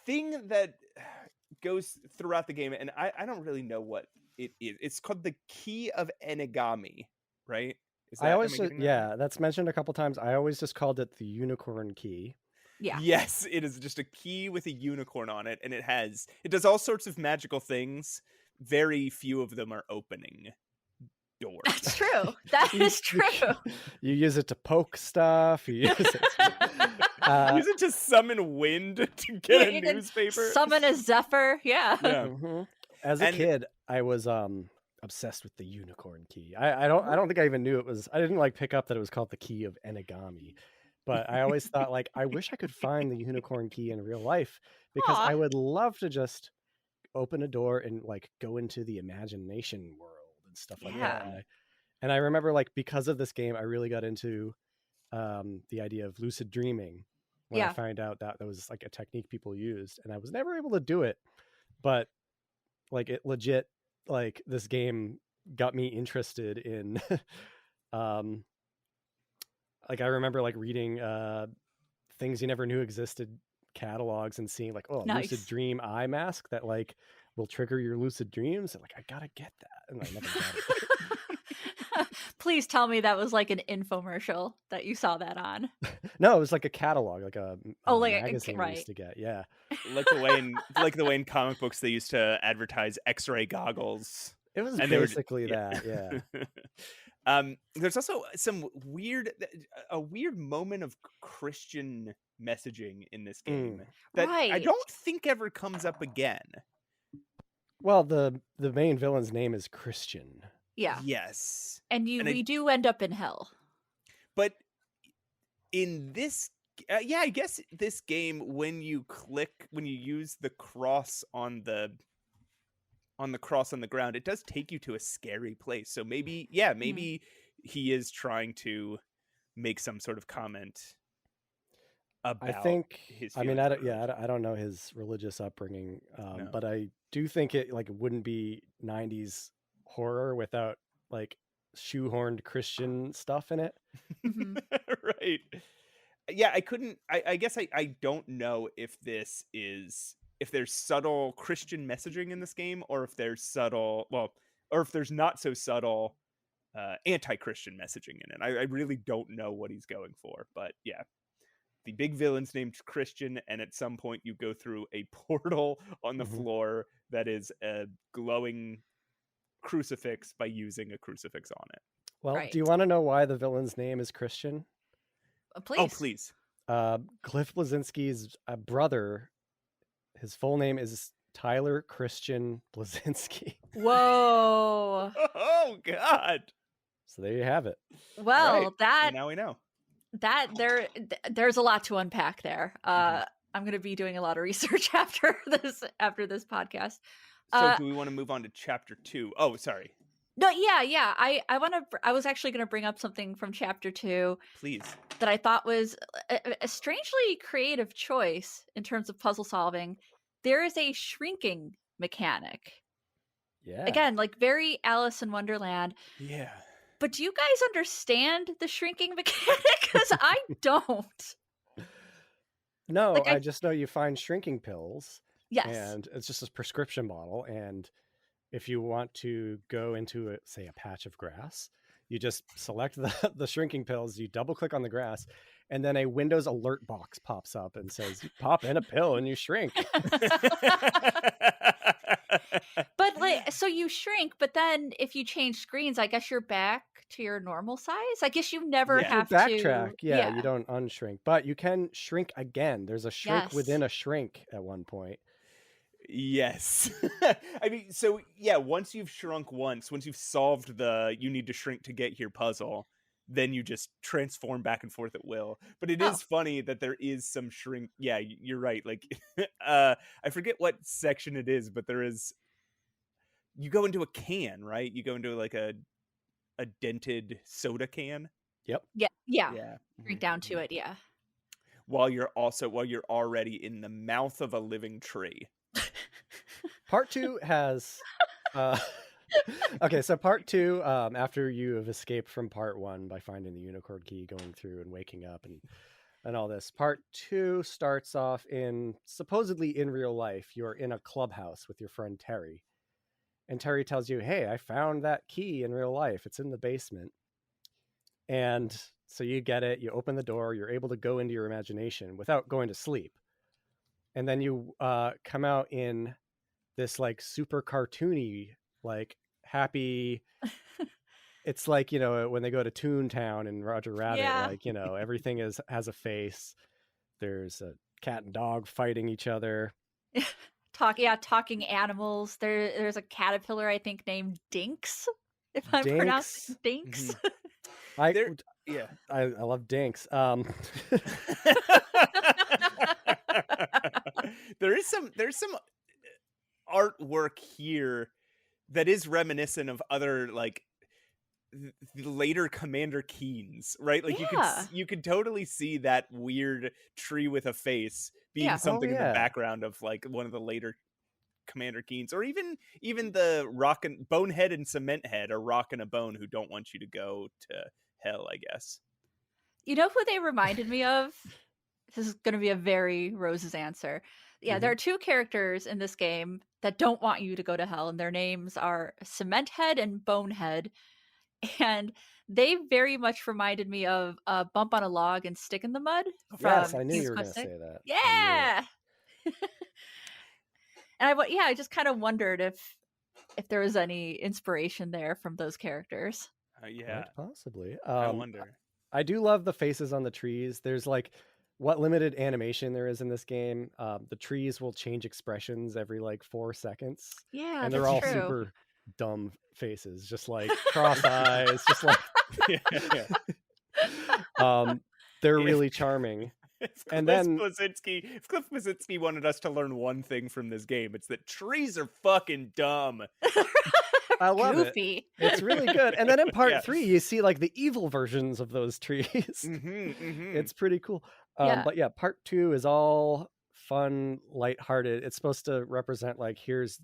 thing that goes throughout the game, and I don't really know what it is. It's called the Key of Enigami, right? That's mentioned a couple times. I always just called it the unicorn key. Yeah. Yes, it is just a key with a unicorn on it, and it does all sorts of magical things. Very few of them are opening doors. That's true. That is true. You use it to poke stuff. You use it use it to summon wind to get a newspaper. Summon a zephyr. Yeah. As a kid, I was obsessed with the unicorn key. I don't think I even knew it was. I didn't pick up that it was called the Key of Enigami. But I always thought, I wish I could find the unicorn key in real life, because I would love to just open a door and go into the imagination world and stuff like that. And I remember because of this game, I really got into the idea of lucid dreaming when I found out that was a technique people used, and I was never able to do it, but it legit, this game got me interested in I remember reading things you never knew existed, catalogs, and seeing nice. lucid dream eye mask that will trigger your lucid dreams, and I gotta get that, and I never got it. Please tell me that was an infomercial that you saw that on. No, it was a catalog, a magazine we right. used to get. Yeah, like the way in comic books they used to advertise X-ray goggles. It was basically that. Yeah. There's also a weird moment of Christian messaging in this game that I don't think ever comes up again. Well, the main villain's name is Christian. Yeah. Yes. And we do end up in hell. But in this, I guess this game, when you use the cross on the cross on the ground, it does take you to a scary place. So maybe he is trying to make some sort of comment about his feelings. I don't know his religious upbringing, but I do think it wouldn't be 90s horror without shoehorned Christian stuff in it. Right. Yeah, I guess I don't know if there's subtle Christian messaging in this game, or if there's not so subtle anti-Christian messaging in it. I really don't know what he's going for, but yeah. The big villain's named Christian, and at some point you go through a portal on the floor that is a glowing crucifix by using a crucifix on it. Well, do you want to know why the villain's name is Christian? Please. Oh, please. Cliff Bleszinski's brother, his full name is Tyler Christian Bleszinski. Whoa. Oh God. So there you have it. Well, Right. Now we know. There's a lot to unpack there. I'm going to be doing a lot of research after this podcast. So do we want to move on to chapter 2? Oh, sorry. No, yeah. I was actually going to bring up something from chapter 2. Please. That I thought was a strangely creative choice in terms of puzzle solving. There is a shrinking mechanic. Yeah. Again, like very Alice in Wonderland. Yeah. But do you guys understand the shrinking mechanic? Because I don't. No, like I just know you find shrinking pills. Yes. And it's just a prescription bottle. And if you want to go into, say, a patch of grass, you just select the shrinking pills, you double click on the grass, and then a Windows alert box pops up and says, you pop in a pill and you shrink. But like, so you shrink, but then if you change screens, I guess you're back to your normal size. I guess you never have to backtrack. Yeah, you don't unshrink, but you can shrink again. There's a shrink within a shrink at one point. Yes. I mean, so yeah, once you've shrunk once you've solved the you need to shrink to get here puzzle, then you just transform back and forth at will. But it is funny that there is some shrink. Yeah, you're right. Like, I forget what section it is, but there is, you go into a can, right? You go into like a dented soda can. Yep. Yeah. Drink down to it. Yeah. While you're already in the mouth of a living tree. Part 2 has okay, so part 2, after you have escaped from part 1 by finding the unicorn key, going through and waking up and all this, part 2 starts off in supposedly in real life. You're in a clubhouse with your friend Terry, and Terry tells you, hey, I found that key in real life, it's in the basement. And so you get it, you open the door, you're able to go into your imagination without going to sleep. And then you come out in this like super cartoony, like happy. It's like, you know, when they go to Toontown and Roger Rabbit, like, you know, everything has a face. There's a cat and dog fighting each other. Talking animals. There's a caterpillar, I think, named Dinks. If I'm pronouncing Dinks. I love Dinks. There's some artwork here that is reminiscent of other like the later Commander Keens, right? Like you could totally see that weird tree with a face being something in the background of like one of the later Commander Keens, or even the Bonehead and Cement Head are rocking a bone who don't want you to go to hell, I guess. You know who they reminded me of? This is going to be a very Rose's answer. Yeah, there are 2 characters in this game that don't want you to go to hell, and their names are Cement Head and Bonehead. And they very much reminded me of Bump on a Log and Stick in the Mud. Yes, I knew you were going to say that. Yeah. And I just kind of wondered if there was any inspiration there from those characters. Yeah, quite possibly. I wonder. I do love the faces on the trees. There's like what limited animation there is in this game. The trees will change expressions every like 4 seconds. Yeah, and they're all true. Super dumb faces, just like cross eyes, just like they're really charming. If Cliff Bleszinski wanted us to learn one thing from this game, it's that trees are fucking dumb. I love it. It's really good. And then in part 3, you see like the evil versions of those trees. It's pretty cool. But yeah, part 2 is all fun, lighthearted. It's supposed to represent like here's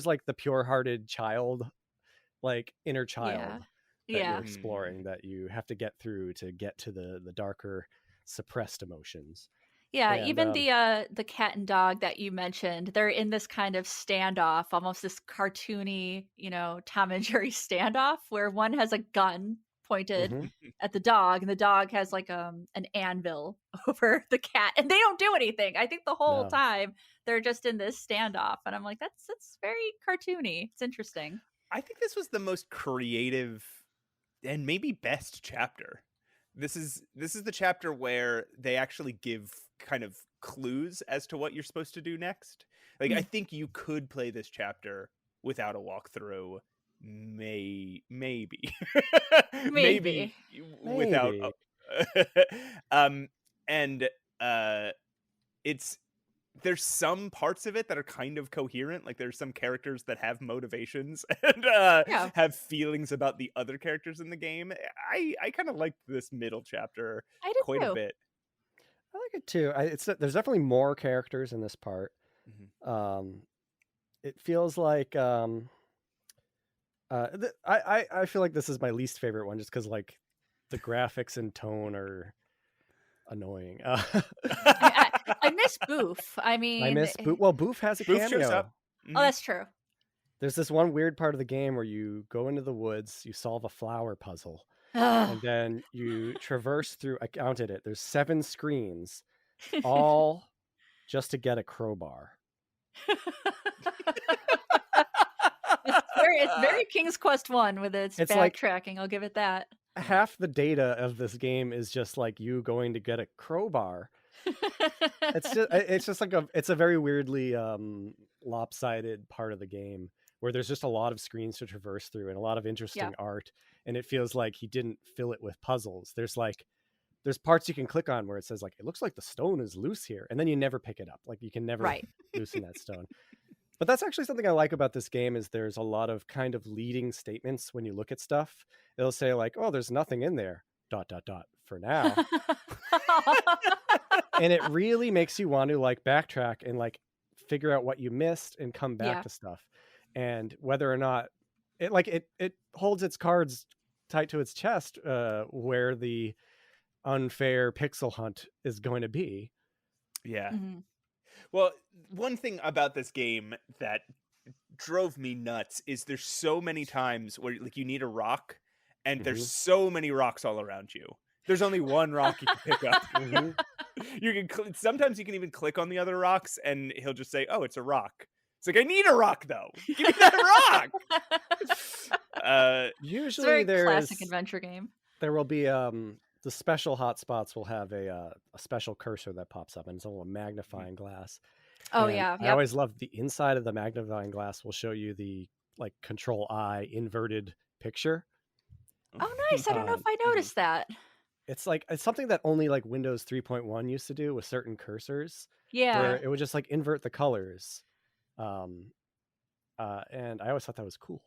like the pure-hearted child, like inner child that you're exploring, that you have to get through to get to the darker, suppressed emotions. Yeah, and even the cat and dog that you mentioned, they're in this kind of standoff, almost this cartoony, you know, Tom and Jerry standoff, where one has a gun pointed at the dog, and the dog has like an anvil over the cat, and they don't do anything. I think the whole time they're just in this standoff, and I'm like, that's very cartoony. It's interesting. I think this was the most creative and maybe best chapter. this is the chapter where they actually give kind of clues as to what you're supposed to do next. Like, I think you could play this chapter without a walkthrough. Maybe maybe without and it's there's some parts of it that are kind of coherent. Like, there's some characters that have motivations and have feelings about the other characters in the game. I kind of liked this middle chapter quite a bit. I like it too. There's definitely more characters in this part. It feels like I feel like this is my least favorite one, just because like the graphics and tone are annoying. I miss Boof. I mean, I miss Boof. Well, Boof has a cameo. Shows up. Oh, that's true. There's this one weird part of the game where you go into the woods, you solve a flower puzzle, and then you traverse through. I counted it. There's 7 screens, all just to get a crowbar. It's very King's Quest 1 with its backtracking. Like, I'll give it that. Half the data of this game is just like you going to get a crowbar. It's just like it's a very weirdly lopsided part of the game where there's just a lot of screens to traverse through and a lot of interesting art, and it feels like he didn't fill it with puzzles. There's parts you can click on where it says like, it looks like the stone is loose here, and then you never pick it up. Like, you can never loosen that stone. But that's actually something I like about this game, is there's a lot of kind of leading statements when you look at stuff. It'll say like, oh, there's nothing in there, ... for now. And it really makes you want to like backtrack and like figure out what you missed and come back to stuff. And whether or not it holds its cards tight to its chest, where the unfair pixel hunt is going to be. Yeah. Well, one thing about this game that drove me nuts is there's so many times where like you need a rock, and there's so many rocks all around you. There's only one rock you can pick up. You can sometimes you can even click on the other rocks, and he'll just say, "Oh, it's a rock." It's like, I need a rock though. Give me that rock. Usually, it's a very classic adventure game. There will be the special hotspots will have a special cursor that pops up, and it's a little magnifying glass. Oh, and yeah. I always love the inside of the magnifying glass will show you the like Control I inverted picture. Oh, nice. I don't know if I noticed that. It's something that only like Windows 3.1 used to do with certain cursors. Yeah. Where it would just like invert the colors. And I always thought that was cool.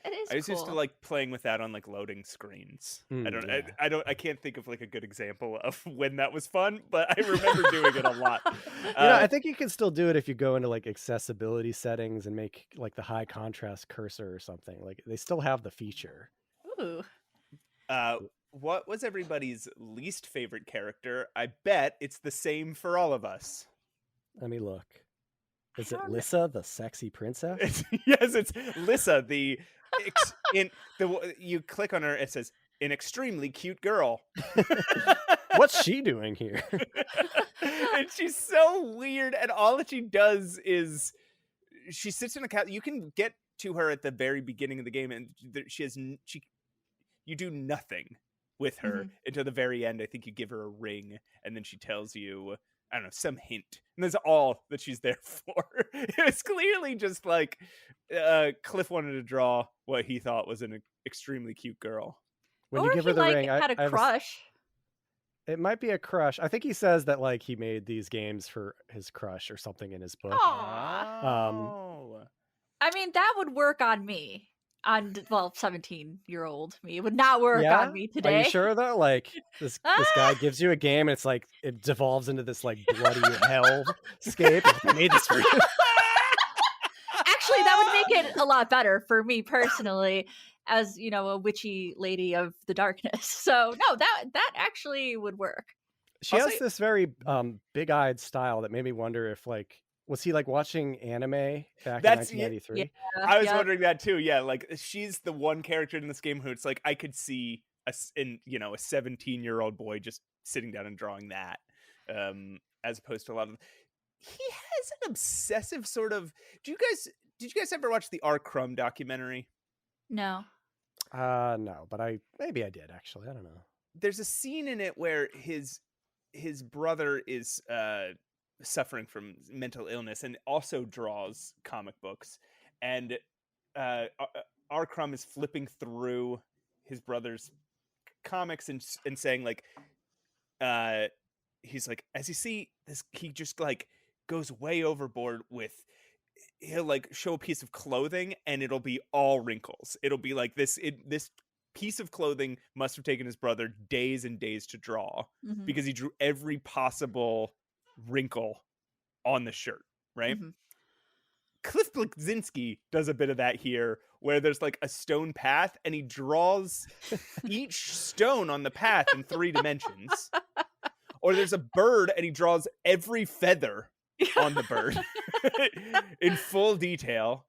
It is I was cool. used to like playing with that on like loading screens. I can't think of like a good example of when that was fun, but I remember doing it a lot. I think you can still do it if you go into like accessibility settings and make like the high contrast cursor or something. Like, they still have the feature. Ooh. What was everybody's least favorite character? I bet it's the same for all of us. Let me look. Is it Lissa, the sexy princess? Yes, it's Lissa, you click on her, it says, an extremely cute girl. What's she doing here? And she's so weird, and all that she does is she sits in a couch. You can get to her at the very beginning of the game, and you do nothing with her until the very end. I think you give her a ring, and then she tells you, I don't know, some hint. And that's all that she's there for. It was clearly just like Cliff wanted to draw what he thought was an extremely cute girl. When you give her the ring, had a crush. It might be a crush. I think he says that like he made these games for his crush or something in his book. Aww. I mean, that would work on me. On 17-year-old me. It would not work on me today. Are you sure though? Like this guy gives you a game, and it's like it devolves into this like bloody hellscape. I made this for you. Actually, that would make it a lot better for me personally, as you know, a witchy lady of the darkness. So no, that actually would work. She has this very big-eyed style that made me wonder if like, was he like watching anime back in 1993? Yeah, I was wondering that too. Yeah, like she's the one character in this game who it's like I could see a 17-year-old boy just sitting down and drawing that, as opposed to a lot of. He has an obsessive sort of. Did you guys ever watch the R. Crumb documentary? No. No, but maybe I did actually. I don't know. there's a scene in it where his brother is suffering from mental illness and also draws comic books, and R. Crumb is flipping through his brother's comics and saying like, he's like, as you see this, he just like goes way overboard with, he'll like show a piece of clothing and it'll be all wrinkles. It'll be like this piece of clothing must have taken his brother days and days to draw, because he drew every possible wrinkle on the shirt, right? Cliff Bleszinski does a bit of that here, where there's like a stone path and he draws each stone on the path in 3 dimensions. Or there's a bird and he draws every feather on the bird in full detail.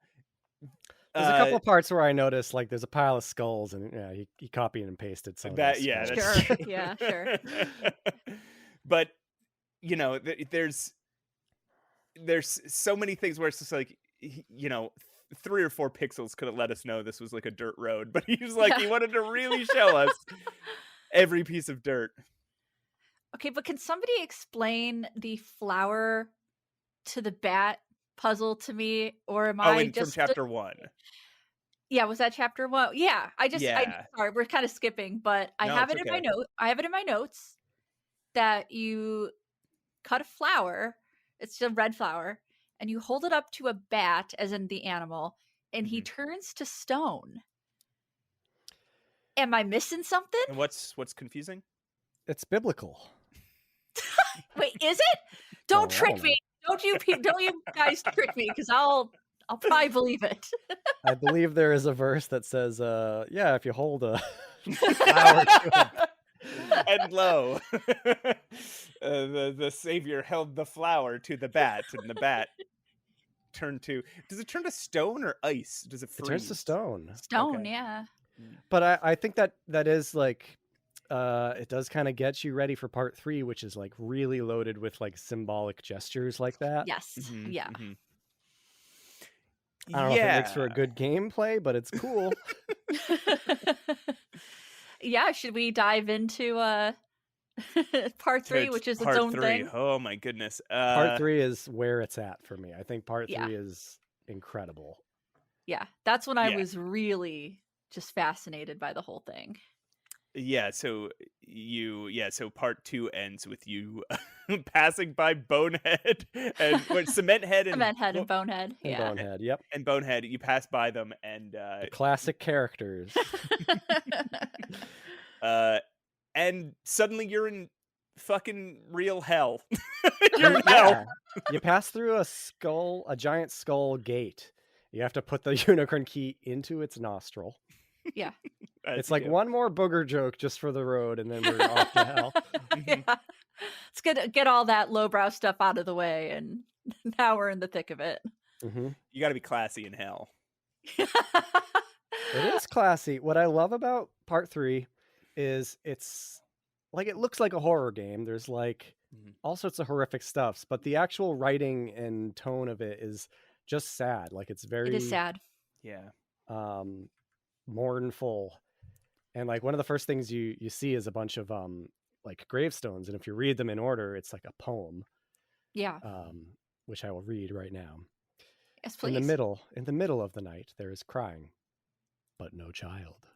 There's a couple of parts where I noticed like there's a pile of skulls, and he copied and pasted some that. of those Yeah, skulls. that's Sure. true. Yeah, sure. But you know, there's so many things where it's just like, you know, 3 or 4 pixels could have let us know this was like a dirt road, but he was like, he wanted to really show us every piece of dirt. Okay, but can somebody explain the flower to the bat puzzle to me, or am I just from chapter 1? Yeah, was that chapter 1? Yeah, Yeah. sorry, we're kind of skipping, but I No, have it's it in my okay. note. I have it in my notes that you cut a flower. It's a red flower, and you hold it up to a bat, as in the animal, and he turns to stone. Am I missing something? And what's confusing? It's biblical. Wait, is it? Don't Oh, I trick don't me. Don't you guys trick me, because I'll probably believe it. I believe there is a verse that says, yeah, if you hold a flower to a... And lo, the Savior held the flower to the bat, and the bat turned to... Does it turn to stone or ice? Does it freeze? It turns to stone. Stone, Okay. yeah. But I think that is like, it does kind of get you ready for part 3, which is like really loaded with like symbolic gestures like that. Yes. Yeah. I don't know if it makes for a good gameplay, but it's cool. Yeah, should we dive into part 3, which is its own thing? Oh my goodness. Part 3 is where it's at for me. I think part 3 Yeah. is incredible. Yeah, that's when I was really just fascinated by the whole thing. Yeah, so part 2 ends with you passing by Bonehead and Cement Head and Bonehead. And Bonehead, yep. And Bonehead, you pass by them and the classic characters. And suddenly you're in fucking real hell. You're in hell. Yeah. You pass through a giant skull gate. You have to put the unicorn key into its nostril. Yeah. It's like one more booger joke just for the road, and then we're off to hell. Yeah. Let's get all that lowbrow stuff out of the way, and now we're in the thick of it. You got to be classy in hell. It is classy. What I love about part 3 is it's like, it looks like a horror game. There's like all sorts of horrific stuffs, but the actual writing and tone of it is just sad. Like, it's very... It is sad. Yeah. Mournful. And like one of the first things you see is a bunch of like gravestones, and if you read them in order, it's like a poem. Yeah. Which I will read right now. Yes, please. In the middle of the night there is crying, but no child.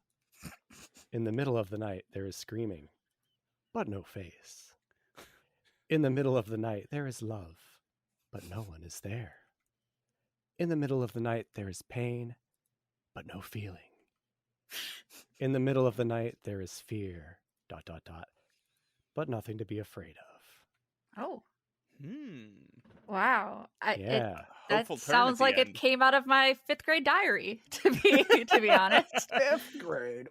In the middle of the night there is screaming, but no face. In the middle of the night there is love, but no one is there. In the middle of the night there is pain, but no feeling. In the middle of the night there is fear, ... but nothing to be afraid of. Oh. Wow. Yeah. That sounds like it came out of my 5th grade diary, to be honest. 5th grade.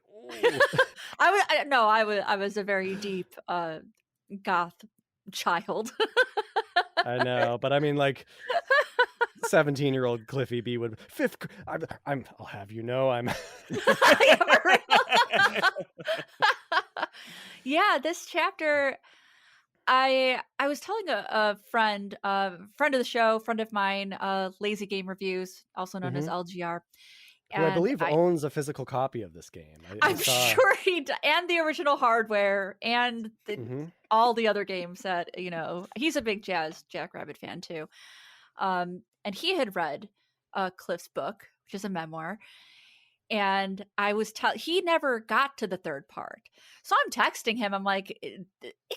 I was a very deep goth child. I know, but I mean, like 17-year-old Cliffy B would... I'll have you know, I'm... Yeah, this chapter, I was telling a friend of the show, friend of mine, Lazy Game Reviews, also known as LGR. Who I And believe owns a physical copy of this game. I'm sure and the original hardware and all the other games that, he's a big Jackrabbit fan too. And he had read Cliff's book, which is a memoir. And I was he never got to the third part. So I'm texting him. I'm like, it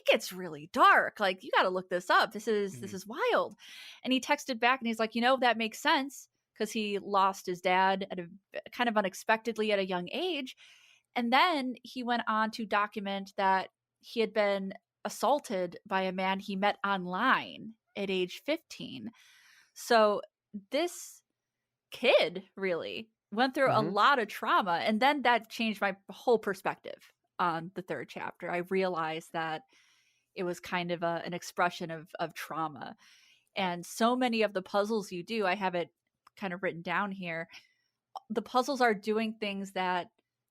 gets really dark. Like, you got to look this up. This is wild. And he texted back and he's like, that makes sense, because he lost his dad at a kind of unexpectedly at a young age. And then he went on to document that he had been assaulted by a man he met online at age 15. So this kid really went through a lot of trauma. And then that changed my whole perspective on the third chapter. I realized that it was kind of an expression of trauma. And so many of the puzzles you do, I have it kind of written down here. The puzzles are doing things that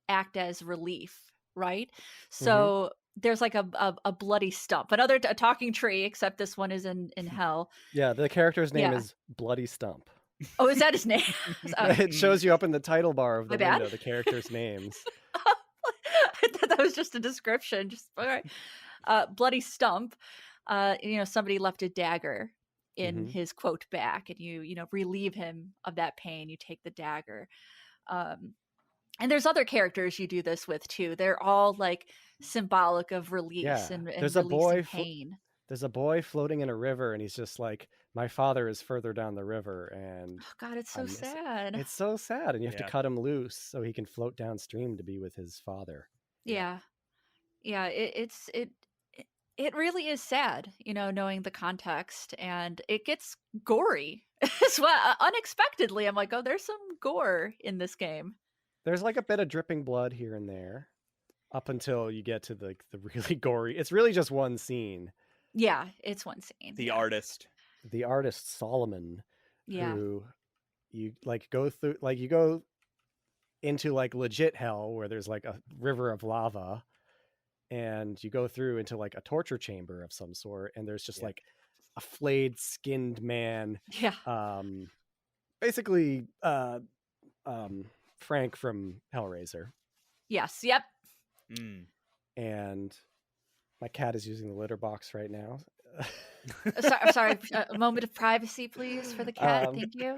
act as relief, right? So there's like a bloody stump, a talking tree, except this one is in hell. Yeah, the character's name is Bloody Stump. Oh, is that his name? It shows you up in the title bar of the window, the characters' names. I thought that was just a description. Just all right. Bloody Stump. Somebody left a dagger in his quote back, and you relieve him of that pain. You take the dagger. And there's other characters you do this with too. They're all like symbolic of release and there's releasing pain. There's a boy floating in a river, and he's just like, my father is further down the river, and oh God, it's so sad. It's so sad, and you have to cut him loose so he can float downstream to be with his father. Yeah. It really is sad, knowing the context, and it gets gory as well. Unexpectedly, I'm like, oh, there's some gore in this game. There's like a bit of dripping blood here and there, up until you get to the really gory. It's really just one scene. Yeah, it's one scene. The artist Solomon, who you like go through, like you go into like legit hell where there's like a river of lava, and you go through into like a torture chamber of some sort, and there's just like a flayed skinned man. Basically Frank from Hellraiser. Yes. Yep. And my cat is using the litter box right now. Sorry, a moment of privacy, please, for the cat. Thank you.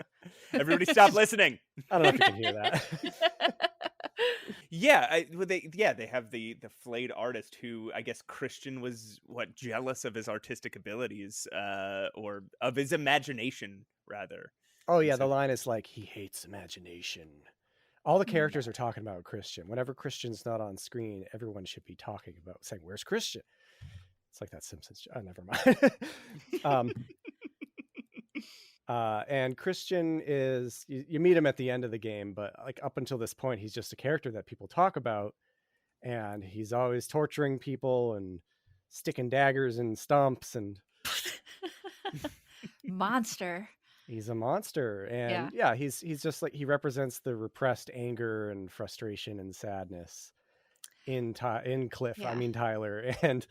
Everybody stop listening. I don't know if you can hear that. They have the flayed artist who, I guess Christian was jealous of his artistic abilities, or of his imagination rather. Oh yeah, the line is like, he hates imagination. All the characters are talking about Christian. Whenever Christian's not on screen, everyone should be talking about saying, "Where's Christian?" It's like that Simpsons. Oh, never mind. And Christian is, you meet him at the end of the game, but like up until this point, he's just a character that people talk about, and he's always torturing people and sticking daggers in stumps and monster. He's a monster, and he's just like, he represents the repressed anger and frustration and sadness in Cliff. I mean Tyler, and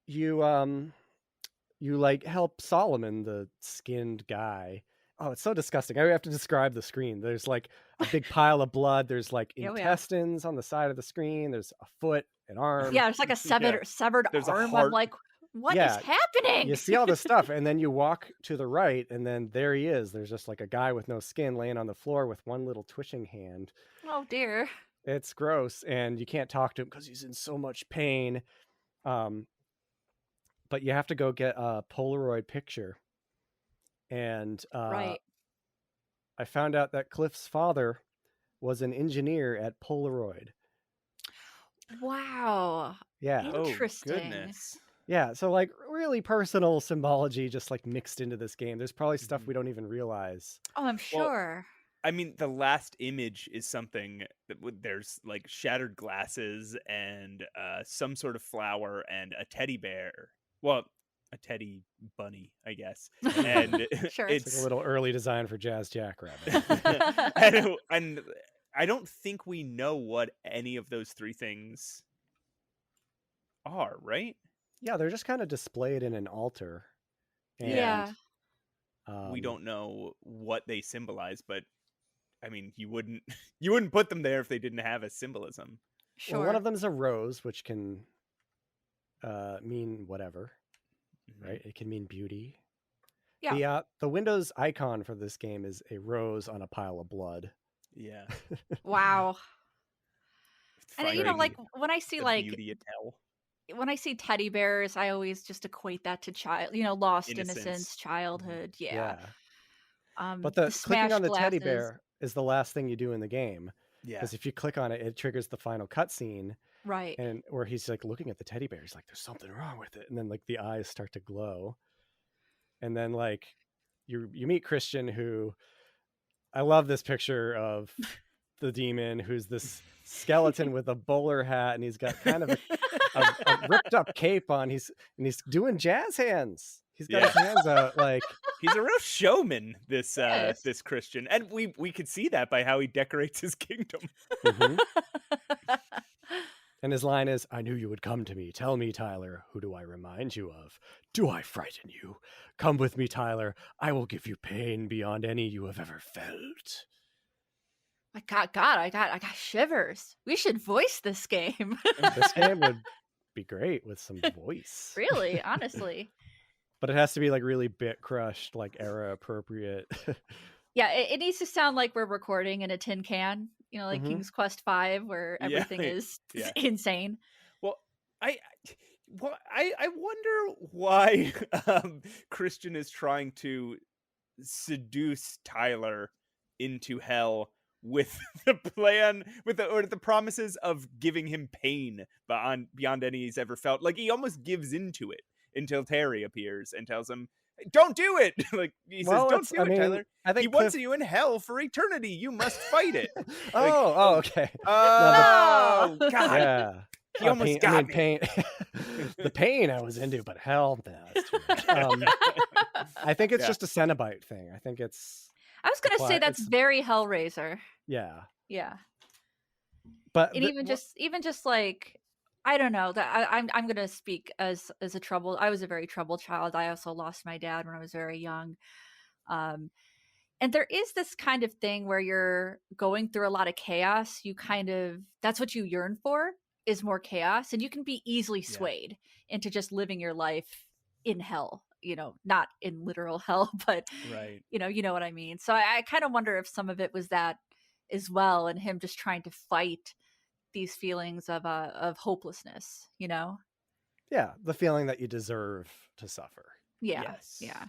you like help Solomon, the skinned guy. Oh, it's so disgusting. I have to describe the screen. There's like a big pile of blood. There's like intestines on the side of the screen. There's a foot, an arm. Yeah, it's like a severed arm. I'm like, what is happening? You see all this stuff, and then you walk to the right, and then there he is. There's just like a guy with no skin laying on the floor with one little twitching hand. Oh dear. It's gross, and you can't talk to him because he's in so much pain. But you have to go get a Polaroid picture. And I found out that Cliff's father was an engineer at Polaroid. Wow. Yeah. Interesting. Oh, goodness. Yeah. So like really personal symbology just like mixed into this game. There's probably stuff we don't even realize. Oh, I'm sure. I mean, the last image is something that there's like shattered glasses and some sort of flower and a teddy bear. Well, a teddy bunny, I guess. And sure. It's like a little early design for Jazz Jackrabbit. and I don't think we know what any of those three things are, right? Yeah, they're just kind of displayed in an altar. And yeah. We don't know what they symbolize, but I mean, you wouldn't put them there if they didn't have a symbolism. Sure. Well, one of them is a rose, which can mean whatever, right? It can mean beauty. Yeah. The Windows icon for this game is a rose on a pile of blood. Yeah. Wow. And you know, Finding like when I see the like beauty of hell. when I see teddy bears, I always just equate that to lost Innocence. innocence, childhood. Yeah. But the clicking smashed on the teddy glasses. bear is the last thing you do in the game. Yeah. Because if you click on it, it triggers the final cutscene. Right. And where he's like looking at the teddy bear, he's like, "There's something wrong with it," and then like the eyes start to glow, and then like you meet Christian, who I love this picture of the demon, who's this skeleton with a bowler hat, and he's got kind of a ripped up cape on. He's doing jazz hands. He's got his hands out like he's a real showman. This Yes. this Christian, and we could see that by how he decorates his kingdom. Mhm. And his line is, "I knew you would come to me. Tell me, Tyler, who do I remind you of? Do I frighten you? Come with me, Tyler. I will give you pain beyond any you have ever felt." My God, I got shivers. We should voice this game. This game would be great with some voice. Really, honestly. But it has to be like really bit crushed, like era appropriate. Yeah, it needs to sound like we're recording in a tin can, like Mhm. King's Quest V, where Yeah. everything is Yeah. insane. Well, I wonder why Christian is trying to seduce Tyler into hell with the plan, with the promises of giving him pain beyond any he's ever felt. Like he almost gives into it until Terry appears and tells him, "Don't do it." Like he says, "Don't do it, Tyler. I think He wants you in hell for eternity. You must fight it." okay. Oh, God. Yeah. He almost got me. pain. The pain I was into, but hell, no, that's too much. I think it's just a Cenobite thing. I think it's. I was gonna say that's very Hellraiser. Yeah. Yeah. But And even just like, I don't know, that I'm gonna speak as a troubled. I was a very troubled child. I also lost my dad when I was very young. And there is this kind of thing where you're going through a lot of chaos. That's what you yearn for, is more chaos, and you can be easily swayed into just living your life in hell. Not in literal hell, but Right. you know what I mean. So I kind of wonder if some of it was that as well, and him just trying to fight these feelings of hopelessness. Yeah, the feeling that you deserve to suffer. Yeah. Yes. Yeah.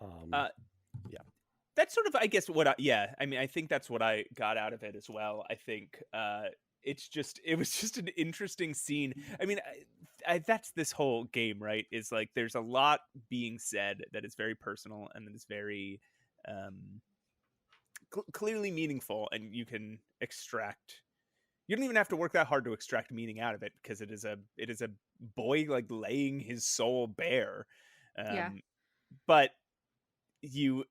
Yeah. That's sort of, I guess, I think that's what I got out of it as well. I think it was just an interesting scene. I mean, that's this whole game, right? Is like there's a lot being said that is very personal and that is very clearly meaningful, and you can extract. You don't even have to work that hard to extract meaning out of it, because it is a boy like laying his soul bare. But you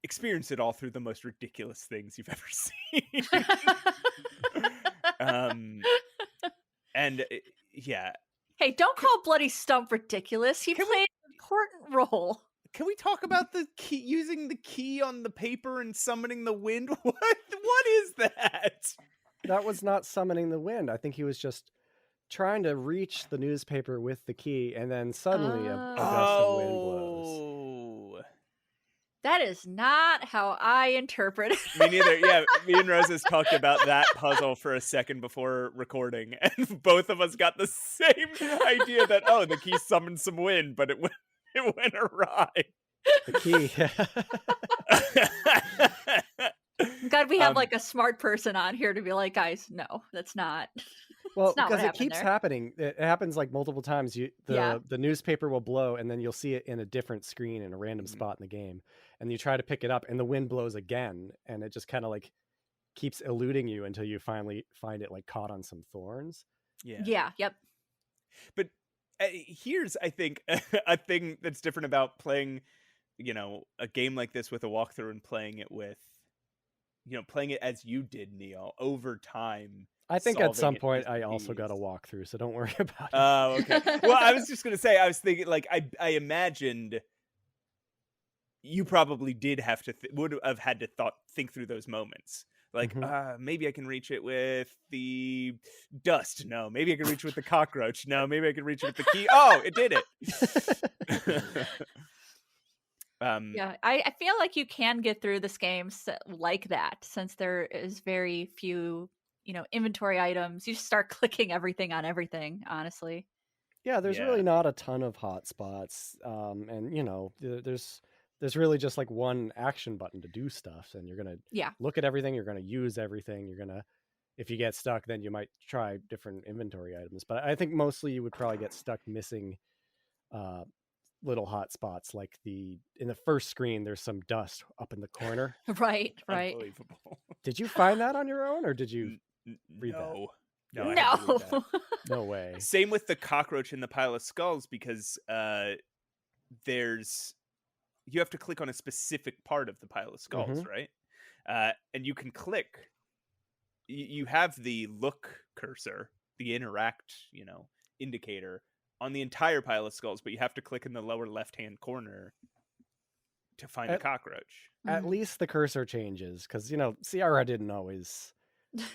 experience it all through the most ridiculous things you've ever seen. Hey, don't call Bloody Stump ridiculous. He played an important role. Can we talk about the key, using the key on the paper and summoning the wind? What is that? That was not summoning the wind. I think he was just trying to reach the newspaper with the key, and then suddenly a gust of wind blows. That is not how I interpret it. Me neither. Yeah, me and Roses talked about that puzzle for a second before recording, and both of us got the same idea that, the key summoned some wind, but it went awry. The key. God, we have like a smart person on here to be like, guys, no, that's not. Well, not because it keeps happening. It happens like multiple times. The newspaper will blow, and then you'll see it in a different screen in a random spot in the game. And you try to pick it up, and the wind blows again, and it just kind of like keeps eluding you until you finally find it like caught on some thorns. Yeah. Yep. But here's, I think, a thing that's different about playing, a game like this with a walkthrough and playing it with, playing it as you did, Neil, over time. I think at some point I also got a walkthrough, so don't worry about it. Oh, okay. Well, I was just going to say, I was thinking, like, I imagined you probably did have to would have had to think through those moments. Like, maybe I can reach it with the dust. No, maybe I can reach it with the cockroach. No, maybe I can reach it with the key. Oh, it did it. Yeah, I feel like you can get through this game like that, since there is very few, inventory items. You just start clicking everything on everything, honestly. Yeah, there's really not a ton of hotspots, and there's really just like one action button to do stuff, and you're gonna look at everything, you're gonna use everything, you're gonna, if you get stuck, then you might try different inventory items. But I think mostly you would probably get stuck missing little hotspots, like in the first screen there's some dust up in the corner. Right. Unbelievable. Did you find that on your own, or did you read that? No, I had to read that. No way. Same with the cockroach in the pile of skulls, because you have to click on a specific part of the pile of skulls, right? And you can click. You have the look cursor, the interact, indicator on the entire pile of skulls, but you have to click in the lower left-hand corner to find the cockroach. At least the cursor changes, because Cierega didn't always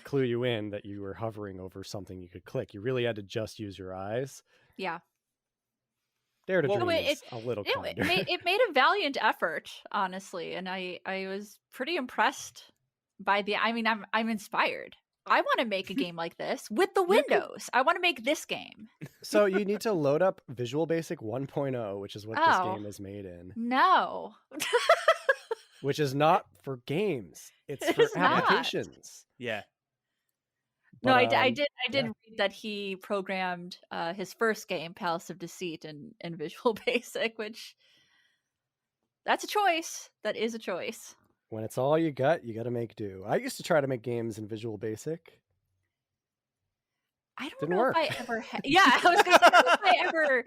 clue you in that you were hovering over something you could click. You really had to just use your eyes. Yeah. Dare to Dream is a little kinder. It made a valiant effort, honestly, and I was pretty impressed by I'm inspired. I want to make a game like this with the windows. I want to make this game. So you need to load up Visual Basic 1.0, which is what this game is made in. No. Which is not for games. It's for applications. Yeah. But, no, I did read that he programmed his first game, Palace of Deceit, in Visual Basic, which that's a choice. That is a choice. When it's all you got to make do. I used to try to make games in Visual Basic. I don't know if I ever I was going to say, if I ever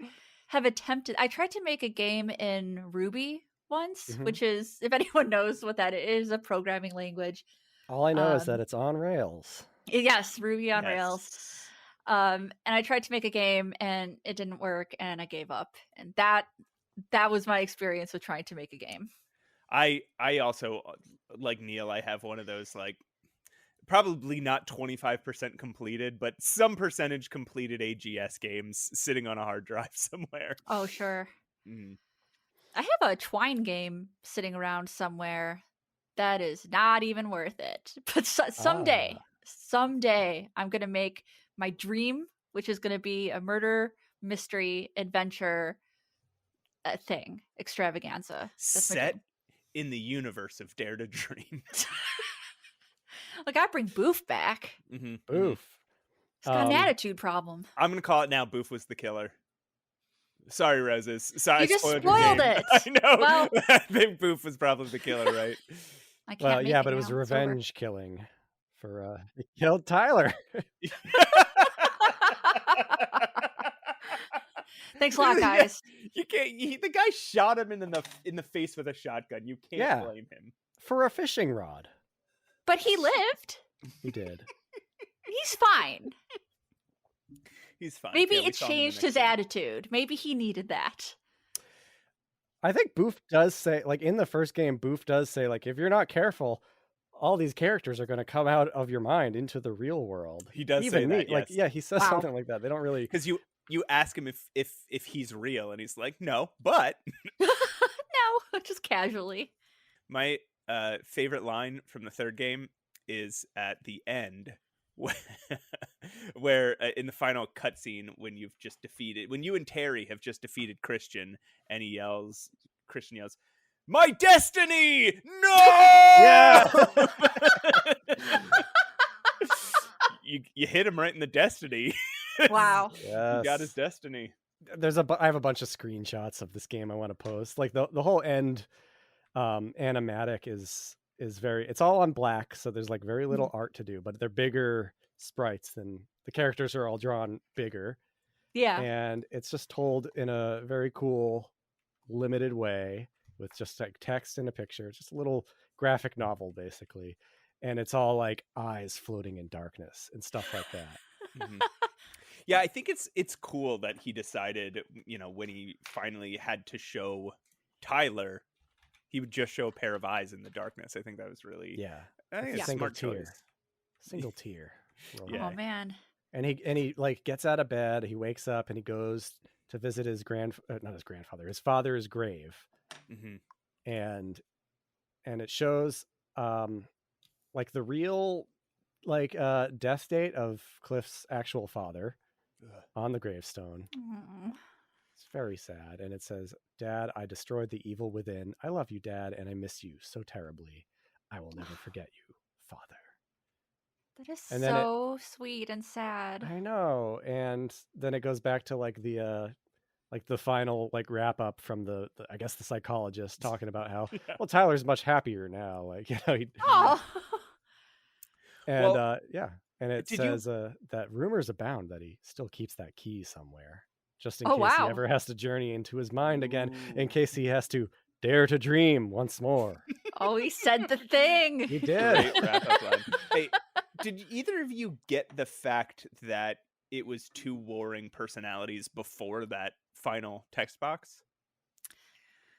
have attempted. I tried to make a game in Ruby once, which is, if anyone knows what that is, a programming language. All I know is that it's on Rails. Yes, Ruby on Rails. And I tried to make a game and it didn't work and I gave up. And that was my experience with trying to make a game. I also, like Neil, I have one of those, like, probably not 25% completed, but some percentage completed AGS games sitting on a hard drive somewhere. Oh, sure. I have a Twine game sitting around somewhere that is not even worth it. But someday I'm going to make my dream, which is going to be a murder mystery adventure thing, extravaganza. Set in the universe of Dare to Dream. Like, I bring Boof back. Boof. He's got an attitude problem. I'm going to call it now. Boof was the killer. Sorry, Roses. Sorry, you just spoiled it. I know. Well, I think Boof was probably the killer, right? I can't make but it was a revenge killing for he killed Tyler. Thanks a lot, guys. You can't. The guy shot him in the face with a shotgun. You can't blame him for a fishing rod. But he lived. He did. He's fine. He's fine. Maybe it changed his attitude. Maybe he needed that. I think Boof does say, like, in the first game, Boof does say, like, if you're not careful, all these characters are going to come out of your mind into the real world. He does say that, like, he says something like that. They don't really, because you ask him if he's real, and he's like, no, but no, just casually. My favorite line from the third game is at the end, where in the final cutscene, when you and Terry have just defeated Christian, and Christian yells, "My destiny! No!" Yeah. you hit him right in the destiny. Wow. Yes. He got his destiny. I have a bunch of screenshots of this game I want to post. Like the whole end animatic is very, it's all on black, so there's like very little art to do, but they're bigger sprites than the characters are all drawn bigger. Yeah. And it's just told in a very cool, limited way with just like text and a picture, just a little graphic novel basically. And it's all like eyes floating in darkness and stuff like that. Yeah, I think it's cool that he decided, when he finally had to show Tyler he would just show a pair of eyes in the darkness. I think that was really I think it's a single smart choice. Single tear. Yeah. Oh man. And he like gets out of bed, he wakes up and he goes to visit his his father's grave. Mm-hmm. And it shows like the real like death date of Cliff's actual father on the gravestone. It's very sad, and it says, "Dad, I destroyed the evil within. I love you, Dad, and I miss you so terribly. I will never forget you, Father." That is And so sweet and sad. I know. And then it goes back to like the final like wrap up from the I guess the psychologist talking about how well Tyler's much happier now. Like, you know, Oh. and Well, and it did says that rumors abound that he still keeps that key somewhere, just in Oh, case he wow. ever has to journey into his mind again, in case he has to dare to dream once more. Oh, he said the thing. He did. Great wrap-up line. Hey, did either of you get the fact that it was two warring personalities before that final text box?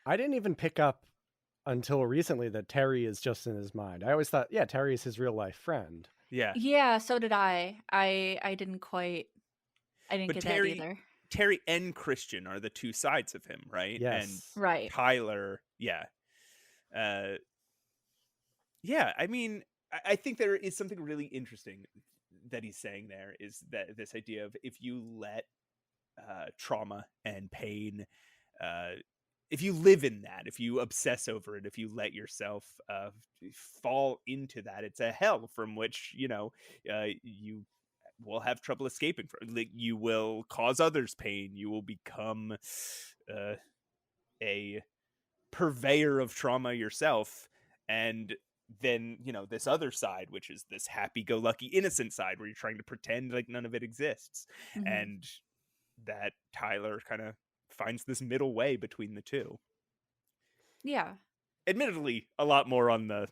I didn't even pick up until recently that Terry is just in his mind. I always thought, yeah, Terry is his real life friend. Yeah. Yeah, so did I. I didn't But get Terry, that either. Terry and Christian are the two sides of him, right? Yes. And Right. Tyler, yeah. Yeah, I mean, I think there is something really interesting that he's saying there, is that this idea of if you let trauma and pain, if you live in that, if you obsess over it, if you let yourself fall into that, it's a hell from which, you know, you will have trouble escaping from. Like, you will cause others pain. You will become a purveyor of trauma yourself. And then, you know, this other side, which is this happy-go-lucky innocent side where you're trying to pretend like none of it exists. Mhm. And that Tyler kind of finds this middle way between the two. Yeah. Admittedly, a lot more on the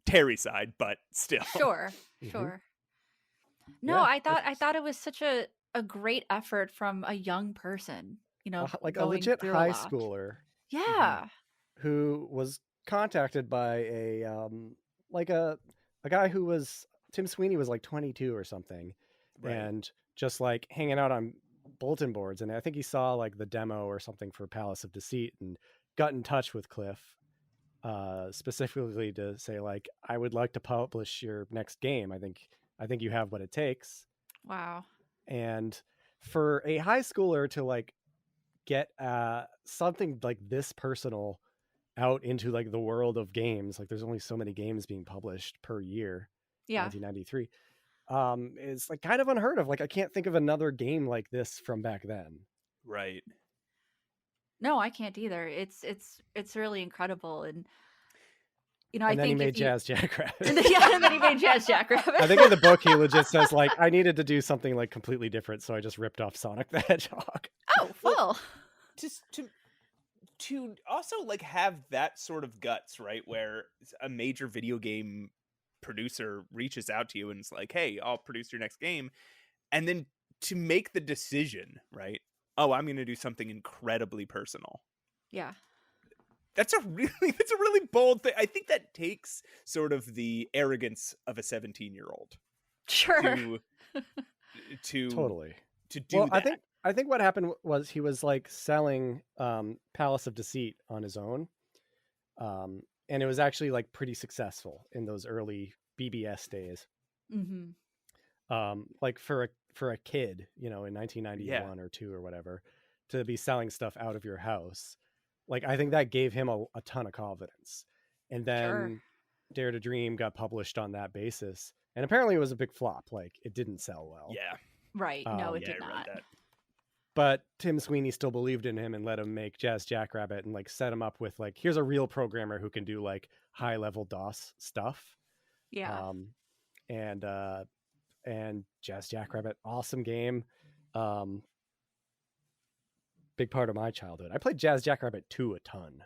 Terry side, but still. Sure. Mhm. Sure. No, Yeah, I thought it was such a great effort from a young person, you know, like a going legit through high a lot. schooler Yeah. who was contacted by a like a guy who was Tim Sweeney was like 22 or something, Right. and just like hanging out on bulletin boards, and I think he saw like the demo or something for Palace of Deceit and got in touch with Cliff specifically to say like, I would like to publish your next game. I think you have what it takes. Wow. And for a high schooler to like get something like this personal out into like the world of games, like there's only so many games being published per year. Yeah. 1993 is like kind of unheard of. Like, I can't think of another game like this from back then. Right. No, I can't either. It's really incredible, and you know, And I then think he made if you, Jazz Jackrabbit. yeah, and then he made Jazz Jackrabbit. I think in the book he legit says like, I needed to do something like completely different, so I just ripped off Sonic the Hedgehog. Oh, well. Just to also like have that sort of guts, right, where a major video game producer reaches out to you and it's like, hey, I'll produce your next game, and then to make the decision, right, oh, I'm going to do something incredibly personal. Yeah. That's a really bold thing. I think that takes sort of the arrogance of a 17-year-old Sure. to Totally. to do Well, that. I think what happened was he was like selling Palace of Deceit on his own. And it was actually like pretty successful in those early BBS days. Mm-hmm. Like for a kid, you know, in 1991 or 2 or whatever, to be selling stuff out of your house. Like, I think that gave him a ton of confidence. And then Sure. Dare to Dream got published on that basis. And apparently it was a big flop. Like, it didn't sell well. Yeah. Right. No, it Yeah, did I read not. that. But Tim Sweeney still believed in him and let him make Jazz Jackrabbit and like set him up with like, here's a real programmer who can do like high level DOS stuff. Yeah. And Jazz Jackrabbit, awesome game. Big part of my childhood. I played Jazz Jackrabbit 2 a ton.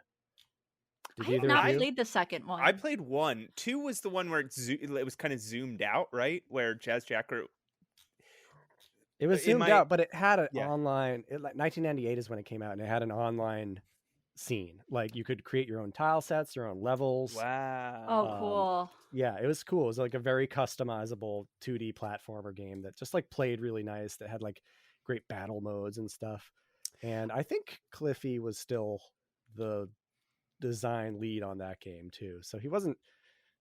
I Did have either not of you? played the second one. I played 1. 2 was the one where it was kind of zoomed out, right? Where Jazz Jackrabbit. It was in zoomed my- out, but it had an Yeah. online. Like 1998 is when it came out, and it had an online scene. Like you could create your own tile sets, your own levels. Wow. Oh, cool. Yeah, it was cool. It was like a very customizable 2D platformer game that just like played really nice, that had like great battle modes and stuff. And I think Cliffy was still the design lead on that game too. So he wasn't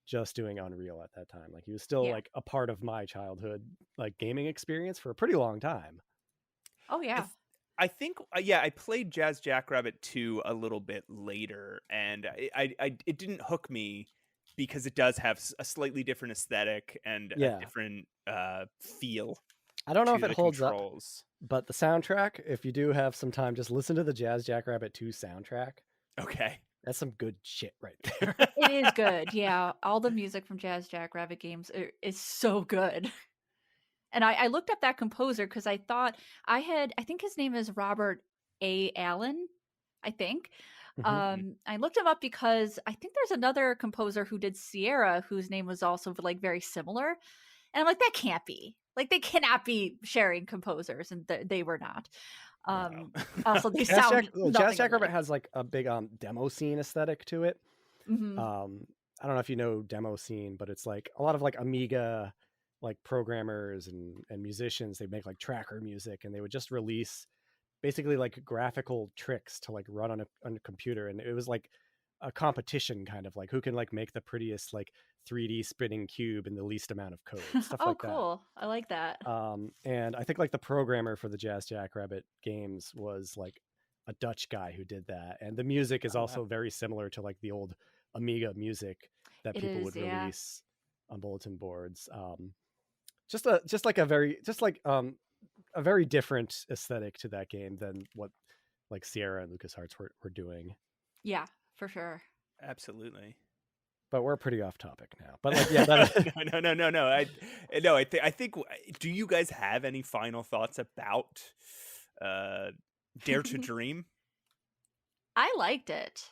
just doing Unreal at that time. Like he was still like a part of my childhood like gaming experience for a pretty long time. Oh yeah. I think I played Jazz Jackrabbit 2 a little bit later, and it didn't hook me because it does have a slightly different aesthetic and a different feel. I don't know if to it the holds controls. up, but the soundtrack, if you do have some time, just listen to the Jazz Jackrabbit 2 soundtrack. Okay. That's some good shit right there. It is good. Yeah. All the music from Jazz Jackrabbit games is so good. And I looked up that composer because I thought I think his name is Robert A. Allen, I think. I looked him up because I think there's another composer who did Sierra whose name was also like very similar. And I'm like, that can't be. Like they cannot be sharing composers, and they were not. No. Also, they sound Jazz Jackrabbit has like a big demo scene aesthetic to it. Mm-hmm. I don't know if you know demo scene, but it's like a lot of like Amiga like programmers and musicians. They make like tracker music, and they would just release basically like graphical tricks to like run on a computer, and it was like a competition, kind of like who can like make the prettiest like 3D spinning cube in the least amount of code, stuff like that. Oh, cool. I like that. And I think like the programmer for the Jazz Jackrabbit games was like a Dutch guy who did that, and the music is also very similar to like the old Amiga music that people would release on bulletin boards. Just a very different aesthetic to that game than what like Sierra and LucasArts were doing. Yeah, for sure. Absolutely. But we're pretty off topic now. But like, yeah, no. I think. Do you guys have any final thoughts about Dare to Dream? I liked it.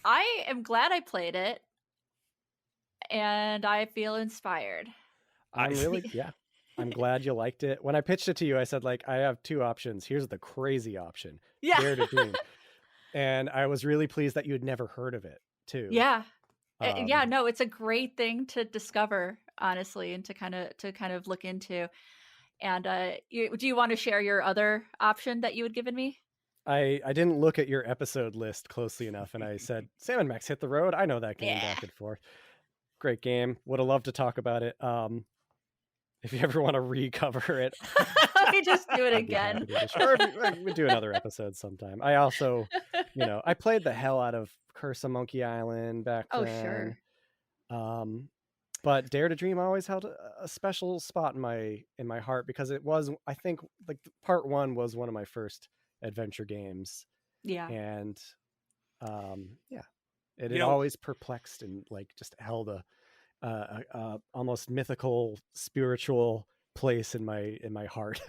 I am glad I played it, and I feel inspired. I'm glad you liked it. When I pitched it to you, I said like, I have two options. Here's the crazy option. Yeah. Dare to Dream. And I was really pleased that you had never heard of it too. Yeah. No, it's a great thing to discover, honestly, and to kind of look into. And do you want to share your other option that you had given me? I didn't look at your episode list closely enough, and I said, Sam and Max Hit the Road. I know that game back and forth. Great game. Would have loved to talk about it. If you ever want to recover it, we just do it again. Or we do another episode sometime. I also, I played the hell out of Curse of Monkey Island back then. Oh, sure. But Dare to Dream always held a special spot in my heart, because it was, I think, like part 1 was one of my first adventure games. Yeah. And it had always perplexed and like just held a almost mythical, spiritual place in my heart.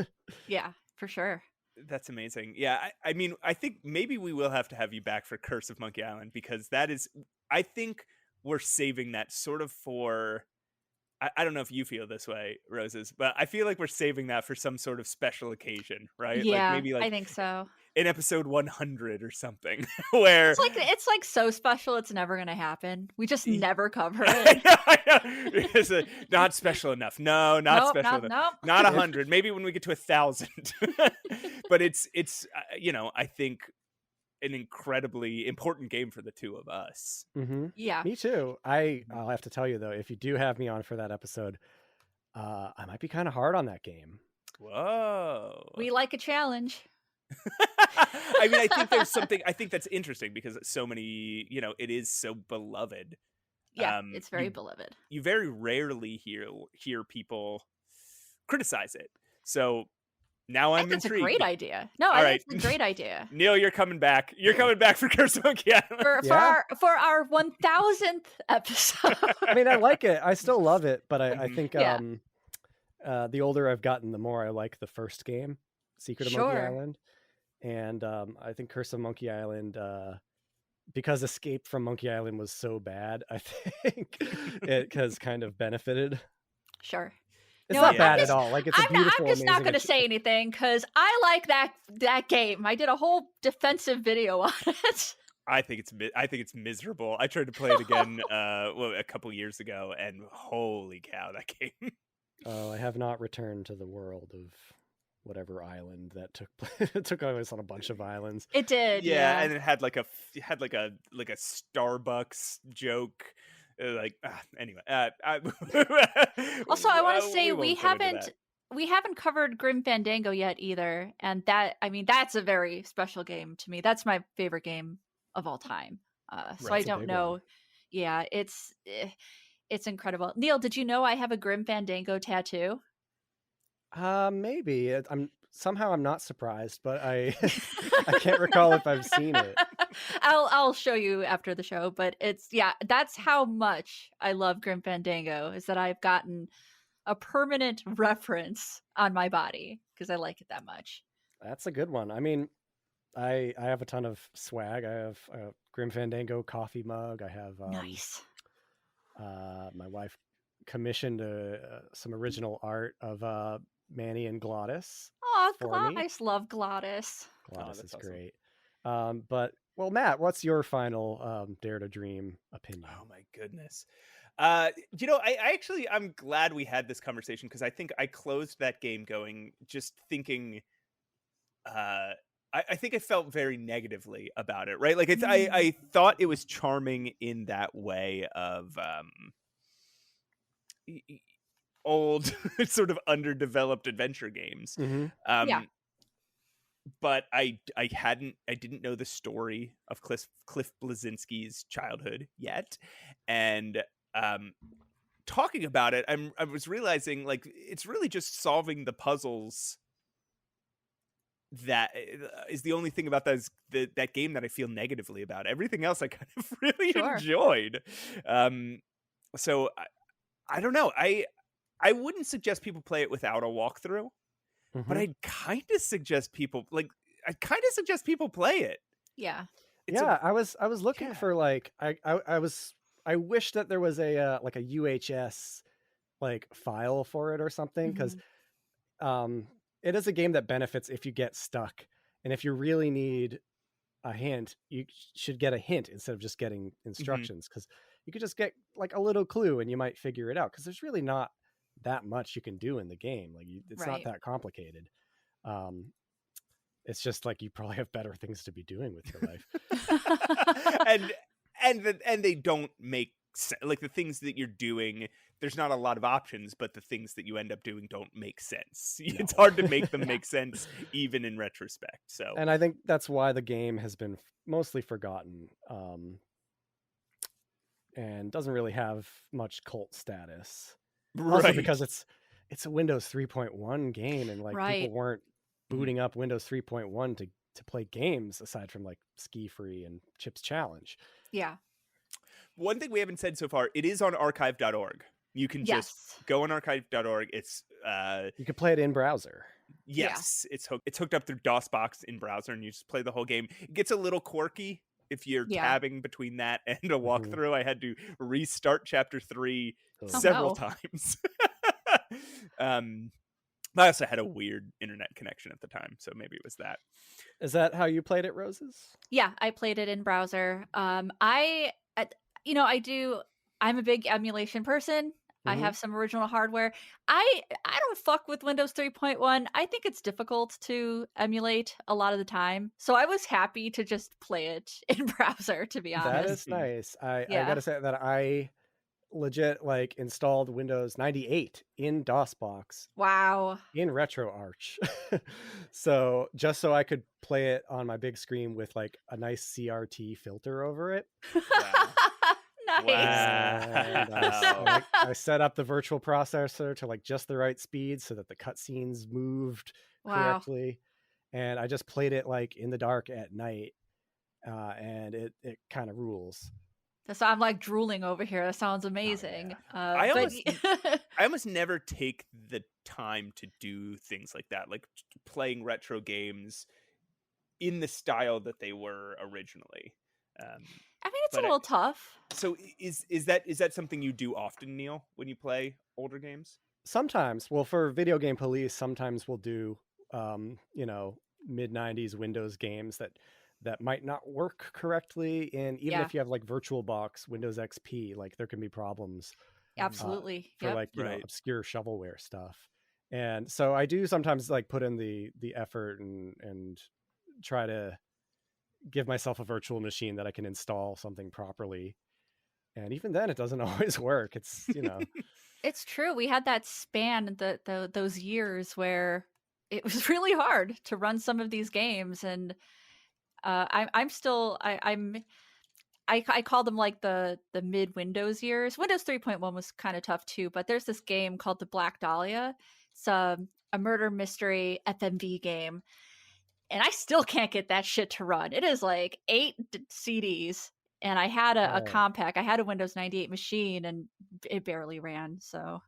Yeah, for sure. That's amazing. Yeah, I mean, I think maybe we will have to have you back for Curse of Monkey Island, because that is, I think we're saving that sort of for, I don't know if you feel this way, Roses, but I feel like we're saving that for some sort of special occasion, right? Yeah, like maybe I think so. In episode 100 or something, where it's like so special it's never going to happen. We just never cover it. I know. It's not special enough. No, not special enough. Not 100. Maybe when we get to 1,000. But it's I think an incredibly important game for the two of us. Mm-hmm. Yeah, me too. I'll have to tell you though, if you do have me on for that episode, I might be kind of hard on that game. Whoa, we like a challenge. I mean, I think there's something, I think that's interesting, because so many, it is so beloved. Yeah, it's very beloved. You very rarely hear people criticize it. So now I'm intrigued. It's a great idea. No, I think it's a great idea. Neil, you're coming back. You're coming back for Curse of Monkey Island. For our 1000th episode. I mean, I like it. I still love it, but I think the older I've gotten, the more I like the first game, Secret of Monkey Island. And I think Curse of Monkey Island, because Escape from Monkey Island was so bad, I think it has kind of benefited. Sure. It's not bad at all. Like, it's a beautiful, I'm just not going to say anything, because I like that game. I did a whole defensive video on it. I think it's miserable. I tried to play it again a couple years ago, and holy cow, that game. Oh, I have not returned to the world of whatever island that took place. It took us on a bunch of islands. It did, yeah. And it had like a Starbucks joke. Anyway. Also, I want to say we we haven't covered Grim Fandango yet either, and that's a very special game to me. That's my favorite game of all time. So I don't know. One. Yeah, it's incredible. Neil, did you know I have a Grim Fandango tattoo? Maybe. I'm not surprised, but I can't recall if I've seen it. I'll show you after the show, but that's how much I love Grim Fandango, is that I've gotten a permanent reference on my body because I like it that much. That's a good one. I mean, I have a ton of swag. I have a Grim Fandango coffee mug. I have nice. My wife commissioned some original art of Manny and Glottis. Oh, Glottis! Love Glottis. Glottis is awesome. Great. But Matt, what's your final Dare to Dream opinion? Oh my goodness. I'm glad we had this conversation, because I think I closed that game just thinking, I think I felt very negatively about it, right? Like I thought it was charming in that way of old sort of underdeveloped adventure games. Mm-hmm. But I didn't know the story of Cliff Bleszinski's childhood yet, and talking about it, I was realizing, like, it's really just solving the puzzles that is the only thing about that game that I feel negatively about. Everything else I kind of really enjoyed. So I don't know. I wouldn't suggest people play it without a walkthrough. Mm-hmm. But I'd kind of suggest people play it. Yeah. I was looking for, like, I wish that there was a like a UHS like file for it or something, because it is a game that benefits if you get stuck, and if you really need a hint, you should get a hint instead of just getting instructions, because you could just get like a little clue and you might figure it out, because there's really not that much you can do in the game. Like, it's not that complicated. It's just like you probably have better things to be doing with your life. and they don't make sense. Like, the things that you're doing, there's not a lot of options, but the things that you end up doing don't make sense. No. It's hard to make them make sense even in retrospect. So, and I think that's why the game has been mostly forgotten, and doesn't really have much cult status. Also because it's a Windows 3.1 game, and like people weren't booting up Windows 3.1 to play games aside from like Ski Free and Chips Challenge. Yeah. One thing we haven't said so far, it is on archive.org. You can just go on archive.org. It's you can play it in browser. Yes, it's hooked up through DOSBox in browser, and you just play the whole game. It gets a little quirky if you're tabbing between that and a walkthrough. I had to restart chapter 3 several times. I also had a weird internet connection at the time, so maybe it was that. Is that how you played it, Roses? Yeah, I played it in browser. I'm a big emulation person. I have some original hardware. I don't fuck with Windows 3.1. I think it's difficult to emulate a lot of the time. So I was happy to just play it in browser, to be honest. That is nice. I gotta say that I legit like installed Windows 98 in DOSBox. Wow. In RetroArch. So just so I could play it on my big screen with like a nice CRT filter over it. Wow. Nice. Wow. I set up the virtual processor to like just the right speed so that the cutscenes moved correctly. And I just played it like in the dark at night. And it kind of rules. So I'm like drooling over here. That sounds amazing. I almost never take the time to do things like that, like playing retro games in the style that they were originally. I mean, it's a little tough. So is that something you do often, Neil, when you play older games? Sometimes. Well, for Video Game Police, sometimes we'll do mid-90s Windows games that that might not work correctly. And even Yeah. if you have like VirtualBox, Windows XP, like there can be problems Absolutely. for like, you know, Right. obscure shovelware stuff. And so I do sometimes like put in the effort and try to give myself a virtual machine that I can install something properly. And even then it doesn't always work. It's, you know. It's true. We had that span, those years where it was really hard to run some of these games, and I'm still I call them like the mid Windows years. Windows 3.1 was kind of tough too, but there's this game called the Black Dahlia. It's a murder mystery FMV game, and I still can't get that shit to run. It is like 8 CDs, and I had a compact. I had a Windows 98 machine, and it barely ran. So,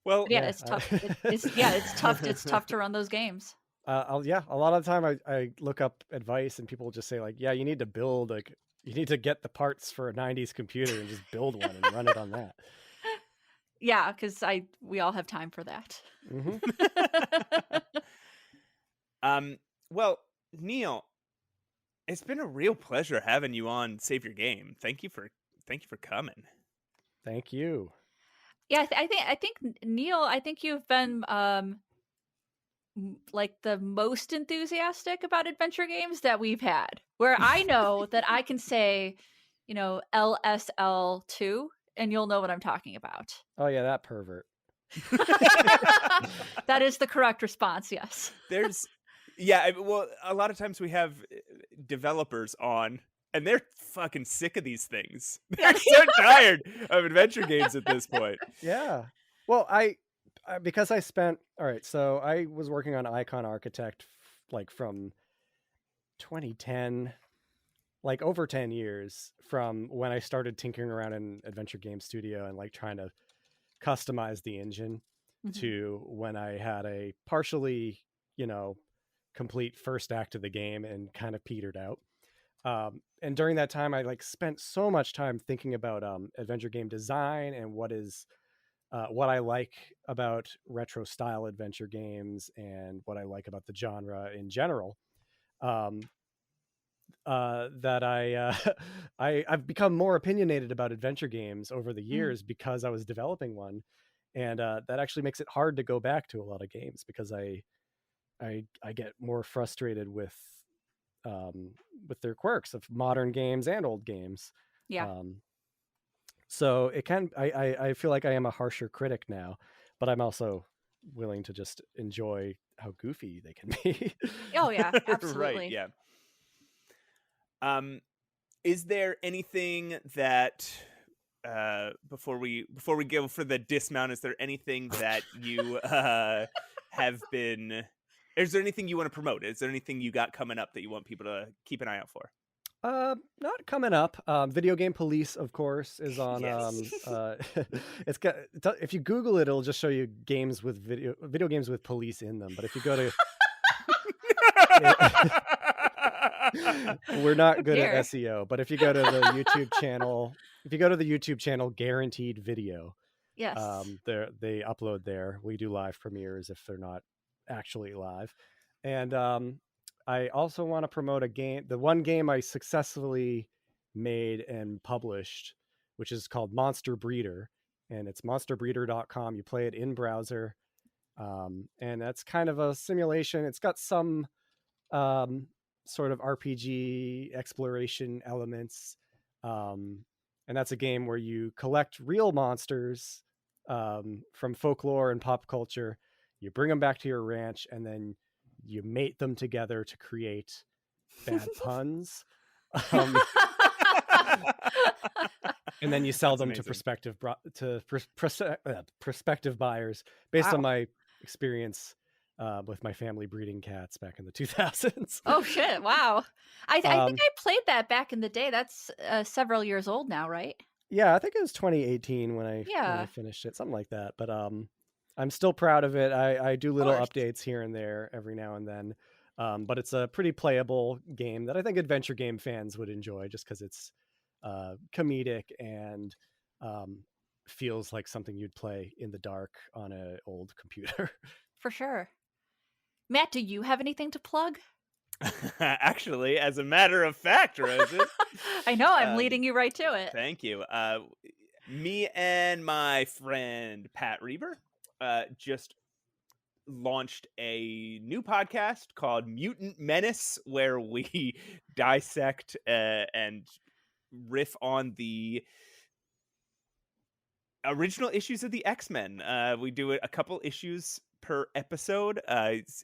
Well, yeah, it's tough. It's tough. It's tough to run those games. A lot of the time I look up advice and people just say like, yeah, you need to build like you need to get the parts for a 90s computer and just build one and run it on that. Yeah, because we all have time for that. Well, Neil, it's been a real pleasure having you on Save Your Game. Thank you for coming. Thank you. Yeah, I think Neil, I think you've been like the most enthusiastic about adventure games that we've had. Where I know that I can say, you know, LSL2, and you'll know what I'm talking about. Oh yeah, that pervert. That is the correct response. Yes. Well, a lot of times we have developers on, and they're fucking sick of these things. They're so tired of adventure games at this point. Yeah. Well, because I spent so I was working on Icon Architect like from 2010, like over 10 years from when I started tinkering around in Adventure Game Studio and like trying to customize the engine to when I had a partially, you know, complete first act of the game and kind of petered out. And during that time, I like spent so much time thinking about adventure game design and what I like about retro style adventure games and what I like about the genre in general. That I've become more opinionated about adventure games over the years because I was developing one, and that actually makes it hard to go back to a lot of games because I get more frustrated with their quirks of modern games and old games. Yeah. So it can, I feel like I am a harsher critic now, but I'm also willing to just enjoy how goofy they can be. Oh yeah, absolutely. Right, yeah. Is there anything that before we go for the dismount, is there anything that you have been? Is there anything you want to promote? Is there anything you got coming up that you want people to keep an eye out for? Not coming up. Video Game Police, of course, is on. Yes. It's got. If you Google it, it'll just show you games with video games with police in them. But if you go to, we're not good at SEO. But if you go to the YouTube channel, Guaranteed Video. Yes. They upload there. We do live premieres if they're not actually live, and I also want to promote a game, the one game I successfully made and published, which is called Monster Breeder, and it's monsterbreeder.com. You play it in browser, and that's kind of a simulation. It's got some sort of RPG exploration elements, and that's a game where you collect real monsters from folklore and pop culture. You bring them back to your ranch, and then you mate them together to create bad puns. And then you sell them to prospective buyers based on my experience with my family breeding cats back in the 2000s. Oh shit, wow. I think I played that back in the day. That's several years old now, right? Yeah, I think it was 2018 when I finished it, something like that. But I'm still proud of it. I do little updates here and there every now and then. But it's a pretty playable game that I think adventure game fans would enjoy just because it's comedic and feels like something you'd play in the dark on an old computer. For sure. Matt, do you have anything to plug? Actually, as a matter of fact, Roses. I know, I'm leading you right to it. Thank you. Me and my friend Pat Reber just launched a new podcast called Mutant Menace, where we dissect and riff on the original issues of the X-Men. We do a couple issues per episode.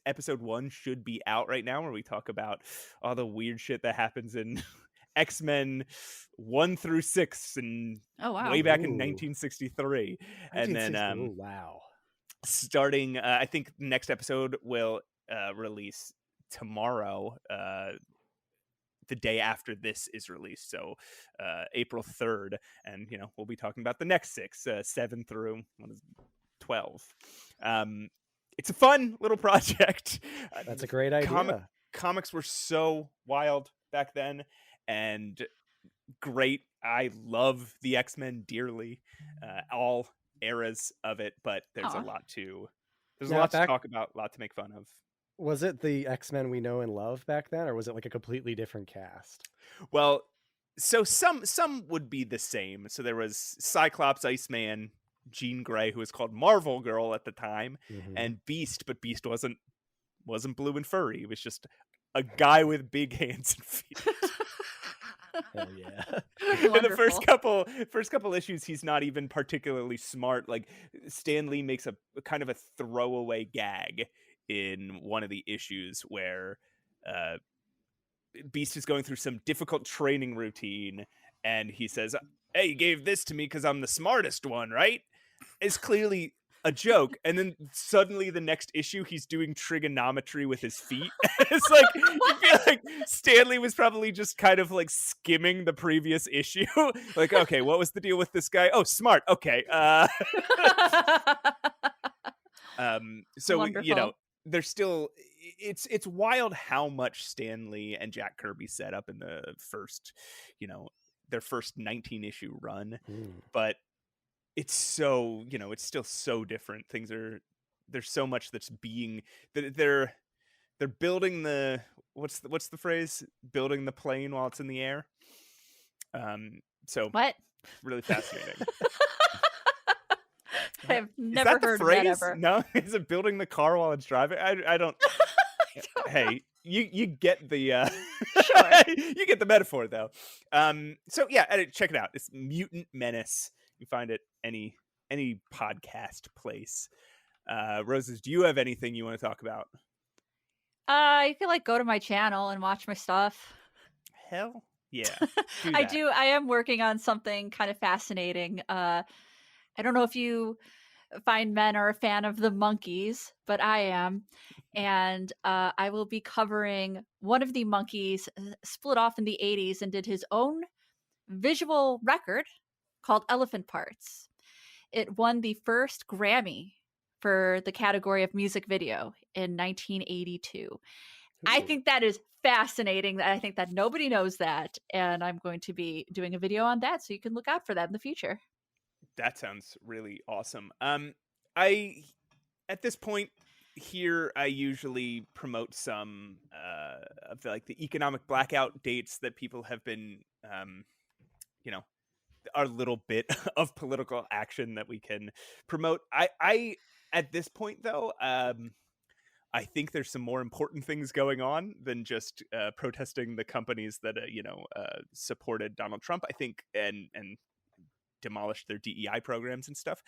Episode 1 should be out right now, where we talk about all the weird shit that happens in X-Men 1 through 6 and way back in 1963. And then wow. Starting I think next episode will release tomorrow, the day after this is released, so April 3rd, and we'll be talking about the next 6, 7 through 12. It's a fun little project. That's a great idea. Comics were so wild back then and great. I love the X-Men dearly, all eras of it, but there's a lot to talk about, a lot to make fun of. Was it the X-Men we know and love back then, or was it like a completely different cast? Well, so some would be the same. So there was Cyclops, Iceman, Jean Grey, who was called Marvel Girl at the time, and Beast, but Beast wasn't blue and furry. He was just a guy with big hands and feet. Hell yeah. In the first couple issues, he's not even particularly smart. Like, Stan Lee makes a kind of a throwaway gag in one of the issues where Beast is going through some difficult training routine, and he says, "Hey, you gave this to me because I'm the smartest one, right?" It's clearly a joke, and then suddenly the next issue he's doing trigonometry with his feet. It's like, you feel like Stanley was probably just kind of like skimming the previous issue. Like, okay, what was the deal with this guy? Oh, smart. Okay. So Wonderful. there's still, it's wild how much Stan Lee and Jack Kirby set up in the first, their first 19 issue run, but it's so, it's still so different. There's so much that's being, they're building the, what's the phrase? Building the plane while it's in the air. So what? Really fascinating. I've never heard of that ever. No, is it building the car while it's driving? I don't. Hey, you get the Sure. You get the metaphor though. So yeah, check it out. It's Mutant Menace. You find it any podcast place. Roses, do you have anything you want to talk about? You can go to my channel and watch my stuff. Hell yeah. I do. I am working on something kind of fascinating. I don't know if you find men are a fan of the monkeys, but I am. And I will be covering one of the monkeys split off in the 80s and did his own visual record called Elephant Parts. It won the first Grammy for the category of music video in 1982. Ooh. I think that is fascinating. I think that nobody knows that. And I'm going to be doing a video on that, so you can look out for that in the future. That sounds really awesome. At this point here, I usually promote some of the economic blackout dates that people have been, our little bit of political action that we can promote. I at this point though, I think there's some more important things going on than just protesting the companies that supported Donald Trump. I think and demolished their DEI programs and stuff.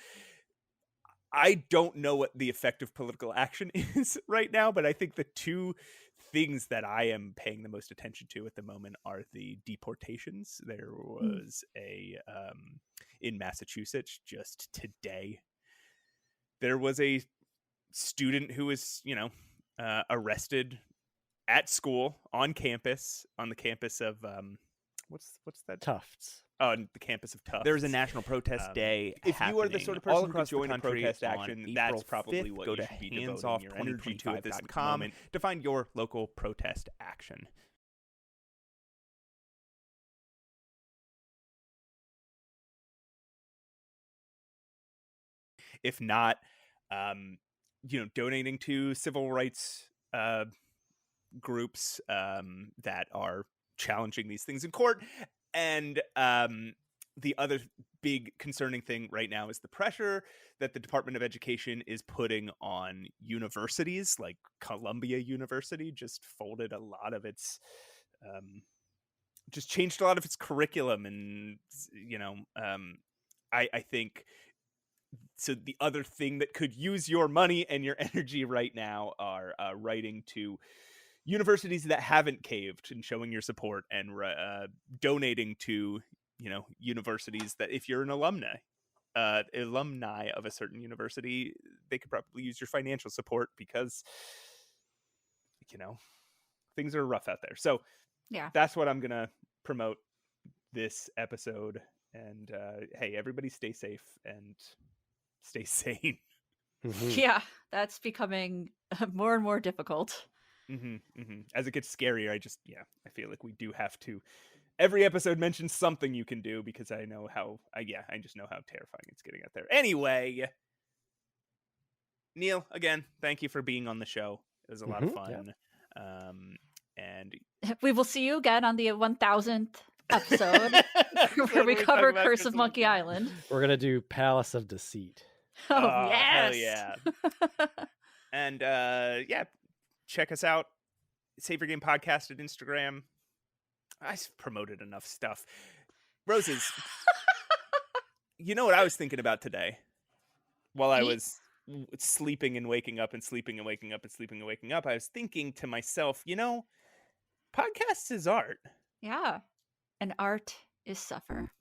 I don't know what the effect of political action is right now, but I think the two things that I am paying the most attention to at the moment are the deportations. There was in Massachusetts just today, there was a student who was, arrested at school on the campus of, what's that? Tufts. On the campus of Tufts. There's a national protest day. If you are the sort of person who could join a protest action, that's April probably 5th, what go you to should be devoting your energy to at this handsoff2025.com moment to find your local protest action. If not, donating to civil rights groups that are challenging these things in court. And the other big concerning thing right now is the pressure that the Department of Education is putting on universities. Like Columbia University just folded a lot of its just changed a lot of its curriculum. And I think so. The other thing that could use your money and your energy right now are writing to universities that haven't caved and showing your support, and donating to universities that, if you're an alumni of a certain university, they could probably use your financial support, because things are rough out there. So Yeah. that's what I'm gonna promote this episode. And hey, everybody stay safe and stay sane. Yeah, that's becoming more and more difficult. As it gets scarier, I feel like we do have to every episode mention something you can do, because I know I just know how terrifying it's getting out there. Anyway, Neil, again, thank you for being on the show. It was a lot of fun. Yeah. And we will see you again on the 1000th episode where we cover Curse of Monkey Island. We're gonna do Palace of Deceit. Oh yes, hell yeah. And check us out, Save Your Game Podcast at Instagram. I promoted enough stuff. Roses, you know what I was thinking about today while I was sleeping and waking up and sleeping and waking up and sleeping and waking up? I was thinking to myself, podcasts is art. Yeah, and art is suffer.